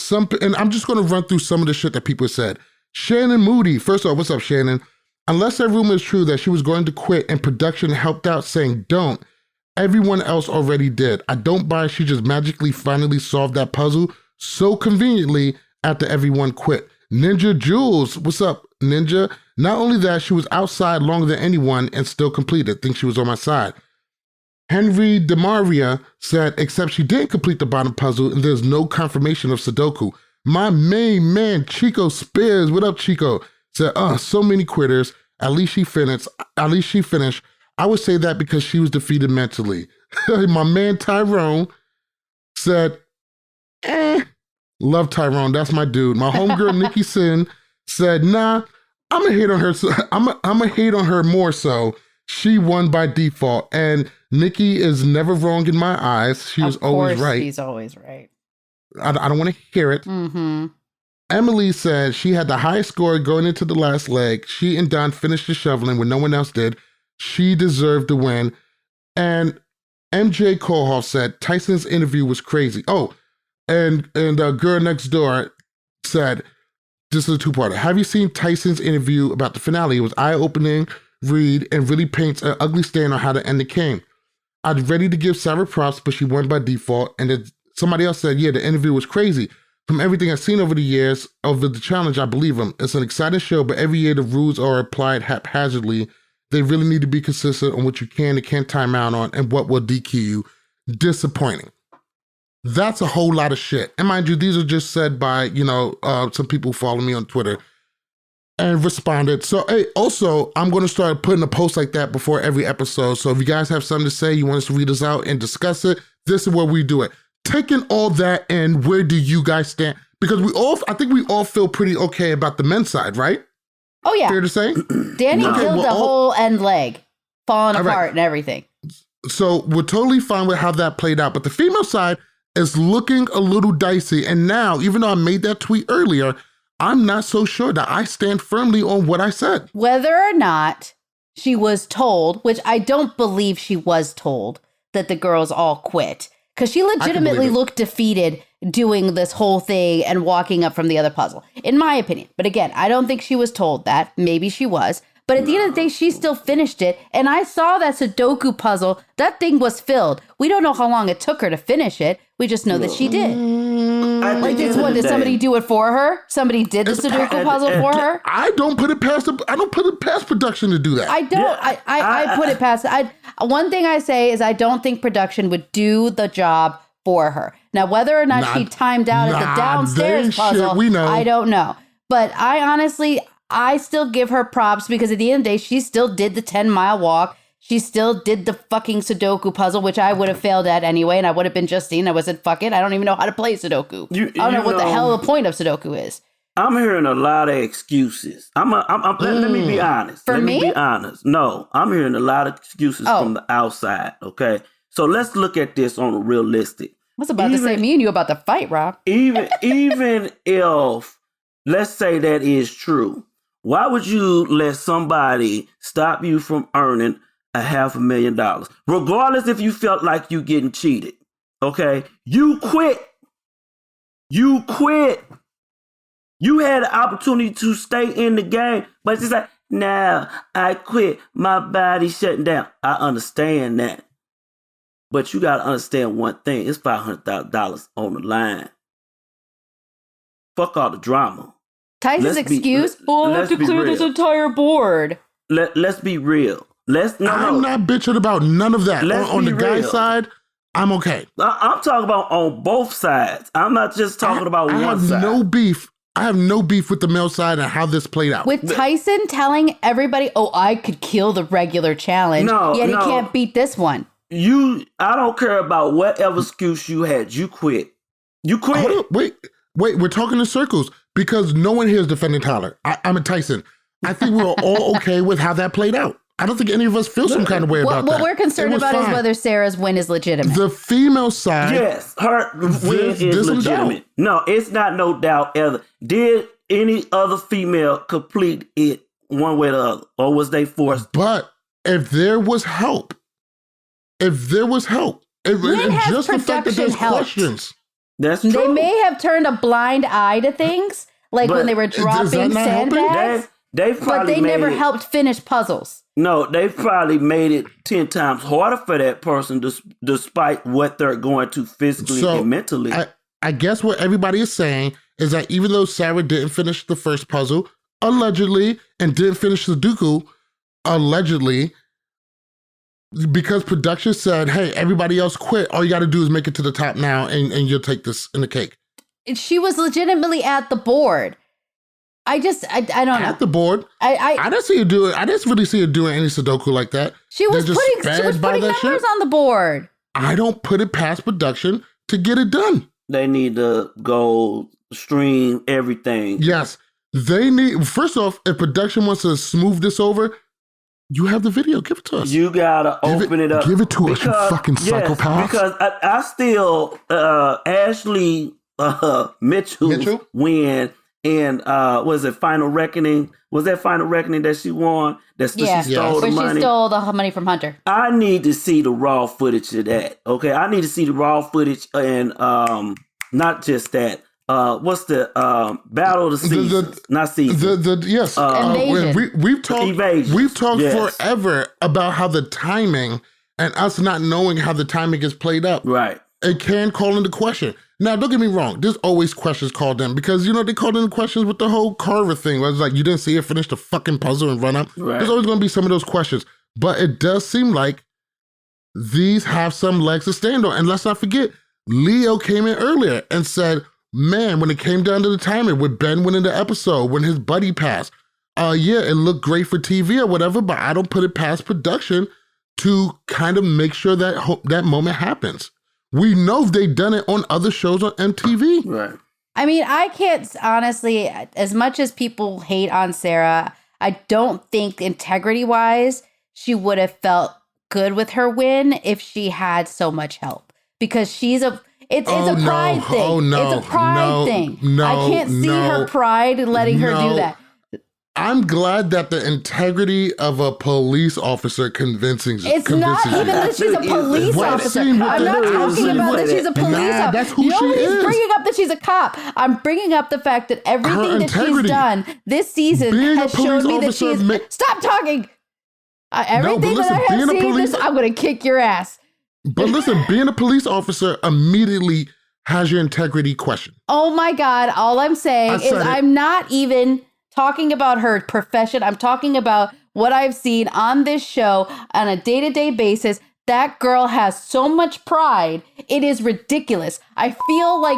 I'm just going to run through some of the shit that people said. Shannon Moody. First off, what's up, Shannon? Unless that rumor is true that she was going to quit and production helped out saying don't, everyone else already did. I don't buy she just magically finally solved that puzzle so conveniently after everyone quit. Ninja Jules, what's up, Ninja? Not only that, she was outside longer than anyone and still completed. Think she was on my side. Henry DeMaria said, except she didn't complete the bottom puzzle and there's no confirmation of Sudoku. My main man, Chico Spears, what up, Chico? Said, so many quitters. At least she finished. I would say that because she was defeated mentally. My man Tyrone said, love Tyrone. That's my dude. My homegirl Nikki Sin said, nah, I'm gonna hate on her. I'm gonna hate on her more so. She won by default, and Nikki is never wrong in my eyes. She was always right. She's always right. I don't want to hear it. Mm-hmm. Emily said she had the highest score going into the last leg. She and Don finished the shoveling when no one else did. She deserved the win. And MJ Kohoff said Tyson's interview was crazy. Oh, and girl next door said, this is a two-parter. Have you seen Tyson's interview about the finale? It was eye-opening read and really paints an ugly stain on how the ending came. I was ready to give Sarah props, but she won by default. And then somebody else said, yeah, the interview was crazy. From everything I've seen over the years of the challenge, I believe him. It's an exciting show, but every year the rules are applied haphazardly. They really need to be consistent on what you can and can't time out on and what will DQ you. Disappointing. That's a whole lot of shit. And mind you, these are just said by, some people who follow me on Twitter. and responded. So, hey, also, I'm going to start putting a post like that before every episode. So if you guys have something to say, you want us to read us out and discuss it, this is where we do it. Taking all that in, where do you guys stand? Because I think we all feel pretty okay about the men's side, right? Oh, yeah. Fair to say? Danny killed the whole end leg, falling apart and everything. So we're totally fine with how that played out. But the female side is looking a little dicey. And now, even though I made that tweet earlier, I'm not so sure that I stand firmly on what I said. Whether or not she was told, which I don't believe she was told, that the girls all quit. Because she legitimately looked defeated doing this whole thing and walking up from the other puzzle, in my opinion. But again, I don't think she was told that. Maybe she was. But at the end of the day, she still finished it. And I saw that Sudoku puzzle. That thing was filled. We don't know how long it took her to finish it. We just know that she did. Like this one, did somebody do it for her? Somebody did the Sudoku puzzle for her? I don't put it past production to do that. I don't. I put it past. One thing I say is I don't think production would do the job for her. Now, whether or not she timed out at the downstairs puzzle, we know. I don't know. But I still give her props because at the end of the day, she still did the 10-mile walk. She still did the fucking Sudoku puzzle, which I would have failed at anyway, and I would have been Justine. I was like, fuck it, I don't even know how to play Sudoku. I don't know what the hell the point of Sudoku is. I'm hearing a lot of excuses. Let me be honest. Let me be honest. No, I'm hearing a lot of excuses from the outside, okay? So let's look at this on a realistic. I was about to say, me and you about to fight, Rob. Even if, let's say that is true, why would you let somebody stop you from earning $500,000? Regardless if you felt like you getting cheated, okay? You quit. You had an opportunity to stay in the game, but it's like, now I quit. My body's shutting down. I understand that. But you got to understand one thing. It's $500,000 on the line. Fuck all the drama. Tyson's excuse? I have to clear this entire board. Let's be real. I'm not bitching about none of that. On the guy's side, I'm okay. I'm talking about on both sides. I'm not just talking about one side. I have no beef with the male side and how this played out. With Tyson telling everybody, I could kill the regular challenge, yet he can't beat this one. I don't care about whatever excuse you had. You quit. You quit. Wait, we're talking in circles because no one here is defending Tyler. I'm a Tyson. I think we're all okay with how that played out. I don't think any of us feel some kind of way about that. What we're concerned about is whether Sarah's win is legitimate. The female side. Yes, her win is legitimate. No, it's not no doubt ever. Did any other female complete it one way or the other? Or was they forced? But if there was help, just the fact that there's questions. That's true. They may have turned a blind eye to things, like when they were dropping sandbags. But they never helped finish puzzles. No, they've probably made it 10 times harder for that person despite what they're going to physically and mentally. I guess what everybody is saying is that even though Sarah didn't finish the first puzzle, allegedly, and didn't finish Sudoku, allegedly, because production said, hey, everybody else quit, all you got to do is make it to the top now and you'll take this in the cake. She was legitimately at the board. I don't know. At the board. I didn't see her do it. I didn't really see her doing any Sudoku like that. She was putting numbers on the board. I don't put it past production to get it done. They need to go stream everything. Yes. They need, first off, if production wants to smooth this over, you have the video. Give it to us. You gotta open it up. Give it to us, you fucking psychopath. Because I still, Ashley Mitchell win. And was it Final Reckoning? Was that Final Reckoning that she won? She stole the money. She stole the money from Hunter. I need to see the raw footage of that. Okay, I need to see the raw footage and not just that. What's the Battle of the Seasons? Not seasons. Yes. Invasion. We've talked forever about how the timing and us not knowing how the timing is played up. Right. It can call into question. Now, don't get me wrong. There's always questions called in because, they called in questions with the whole Carver thing. Where it's like, you didn't see her finish the fucking puzzle and run up. Right. There's always going to be some of those questions. But it does seem like these have some legs to stand on. And let's not forget, Leo came in earlier and said, man, when it came down to the timing, with Ben winning the episode, when his buddy passed, yeah, it looked great for TV or whatever, but I don't put it past production to kind of make sure that that moment happens. We know they've done it on other shows on MTV. Right. I mean, I can't, honestly, as much as people hate on Sarah, I don't think integrity-wise she would have felt good with her win if she had so much help. Because she's it's a pride thing. Oh, no. It's a pride thing. I can't see her pride letting her do that. I'm glad that the integrity of a police officer convinces It's not even that she's a police officer. I'm not talking about that she's a police officer. That's who she is. Bringing up that she's a cop. I'm bringing up the fact that everything that she's done this season has shown me that she's... Stop talking! Everything that I have seen, I'm going to kick your ass. But listen, being a police officer immediately has your integrity questioned. Oh my God. All I'm saying is I'm not even... talking about her profession. I'm talking about what I've seen on this show on a day-to-day basis. That girl has so much pride. It is ridiculous. I feel like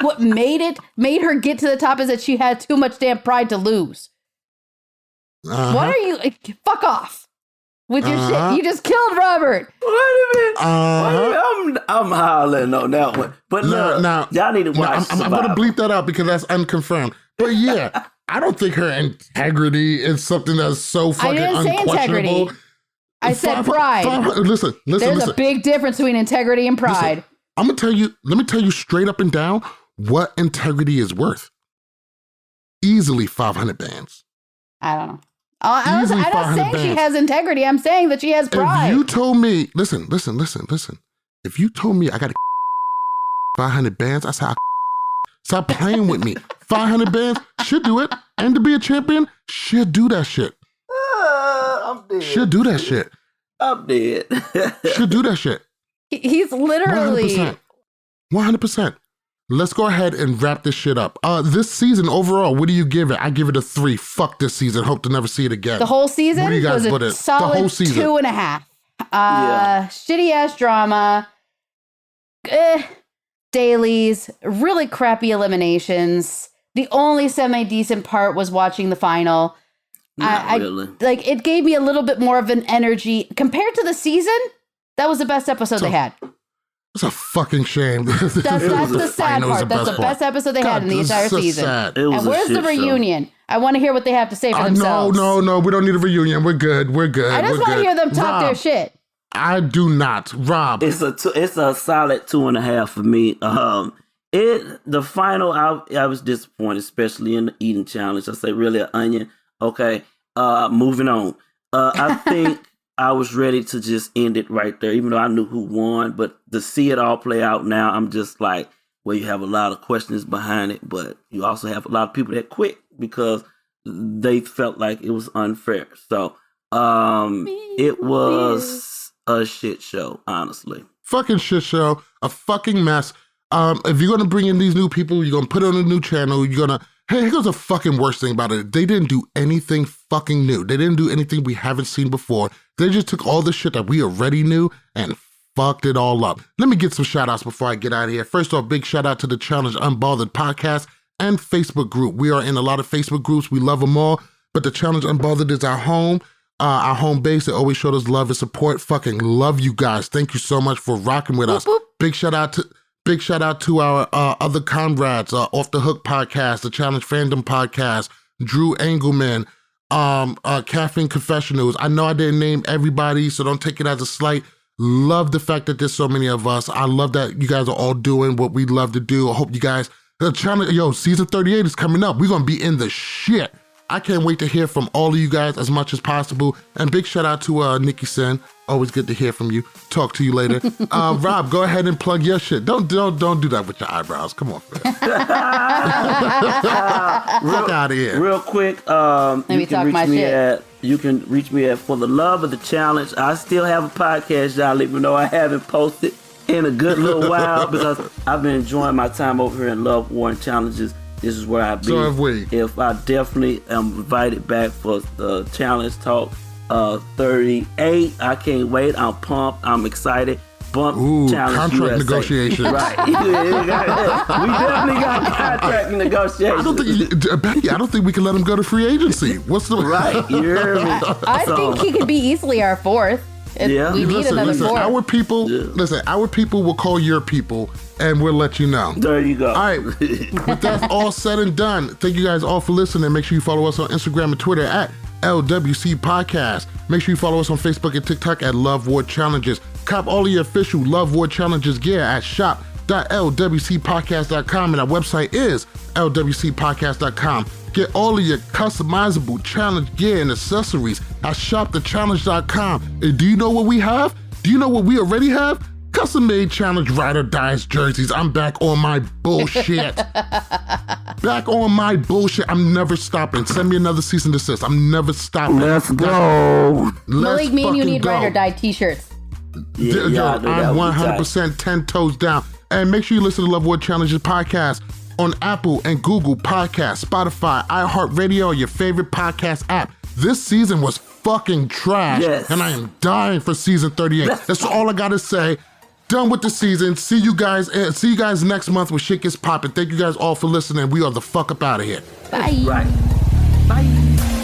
what made her get to the top is that she had too much damn pride to lose. What are you? Fuck off with your shit. You just killed Robert. Wait a minute. I'm howling on that one. But now y'all need to watch. I'm going to bleep that out because that's unconfirmed. But yeah, I don't think her integrity is something that's so fucking unquestionable. I didn't say integrity. I said pride. Listen. There's a big difference between integrity and pride. Listen, let me tell you straight up and down what integrity is worth. Easily 500 bands. I don't know. I'm not saying she has integrity. I'm saying that she has pride. If you told me, listen. If you told me I got 500 bands, I said, stop playing with me. 500 bands, should do it. And to be a champion, should do that shit. I'm dead. Should do that shit. I'm dead. Should do that shit. He's literally... 100%. Let's go ahead and wrap this shit up. This season, overall, what do you give it? I give it a 3. Fuck this season. Hope to never see it again. The whole season? What do you guys put it? Solid the whole season. 2.5. Shitty-ass drama. Dailies. Really crappy eliminations. The only semi-decent part was watching the final. Not really. It gave me a little bit more of an energy. Compared to the season, that was the best episode they had. It's a fucking shame. That's the sad part. That's the best episode they had in the entire season. And where's the reunion? I want to hear what they have to say for themselves. No. We don't need a reunion. We're good. I just want to hear them talk their shit. I do not. Rob. It's a solid 2.5 for me. The final, I was disappointed, especially in the eating challenge. I say really an onion. Okay. Moving on. I think I was ready to just end it right there, even though I knew who won. But to see it all play out now, I'm just like, well, you have a lot of questions behind it, but you also have a lot of people that quit because they felt like it was unfair. So it was a shit show, honestly. Fucking shit show, a fucking mess. If you're going to bring in these new people, you're going to put it on a new channel, hey, here's the fucking worst thing about it. They didn't do anything fucking new. They didn't do anything we haven't seen before. They just took all the shit that we already knew and fucked it all up. Let me get some shout outs before I get out of here. First off, big shout out to the Challenge Unbothered podcast and Facebook group. We are in a lot of Facebook groups. We love them all, but the Challenge Unbothered is our home base. They always showed us love and support. Fucking love you guys. Thank you so much for rocking with us. Boop. Big shout out to our other comrades, Off the Hook podcast, the Challenge Fandom podcast, Drew Engelman, Caffeine Confessionals. I know I didn't name everybody, so don't take it as a slight. Love the fact that there's so many of us. I love that you guys are all doing what we love to do. I hope you guys, season 38 is coming up. We're going to be in the shit. I can't wait to hear from all of you guys as much as possible. And big shout out to Nikki Sen. Always good to hear from you. Talk to you later. Rob, go ahead and plug your shit. Don't do that with your eyebrows. Come on, man. Fuck out of here. Real quick, you can reach me at For the Love of the Challenge. I still have a podcast, y'all, even though I haven't posted in a good little while because I've been enjoying my time over here in Love, War, and Challenges. This is where I've been. So have we. If I definitely am invited back for the Challenge Talk 38. I can't wait. I'm pumped. I'm excited. bump challenge contract USA. negotiation. Right. We definitely got contract negotiations. I don't think, Becky, I don't think we can let him go to free agency. What's the right? You hear me? I think he could be easily our fourth. Yeah. We need another fourth. Our people will call your people, and we'll let you know. There you go. All right. With that all said and done, thank you guys all for listening. Make sure you follow us on Instagram and Twitter at LWC Podcast. Make sure you follow us on Facebook and TikTok at Love War Challenges. Cop all of your official Love War Challenges gear at shop.lwcpodcast.com, and our website is lwcpodcast.com. Get all of your customizable challenge gear and accessories at shopthechallenge.com. And do you know what we have? Do you know what we already have? Custom-made challenge ride or dies jerseys. I'm back on my bullshit. Back on my bullshit. I'm never stopping. Send me another cease and desist. I'm never stopping. Let's go. Malik, me and you need ride or die t-shirts. Yeah, I'm 100% 10 toes down. And make sure you listen to Love War Challenges podcast on Apple and Google Podcasts, Spotify, iHeartRadio, or your favorite podcast app. This season was fucking trash. Yes. And I am dying for season 38. That's all I gotta say. Done with the season. See you guys next month when shit gets popping. Thank you guys all for listening. We are the fuck up out of here. Bye. Right. Bye.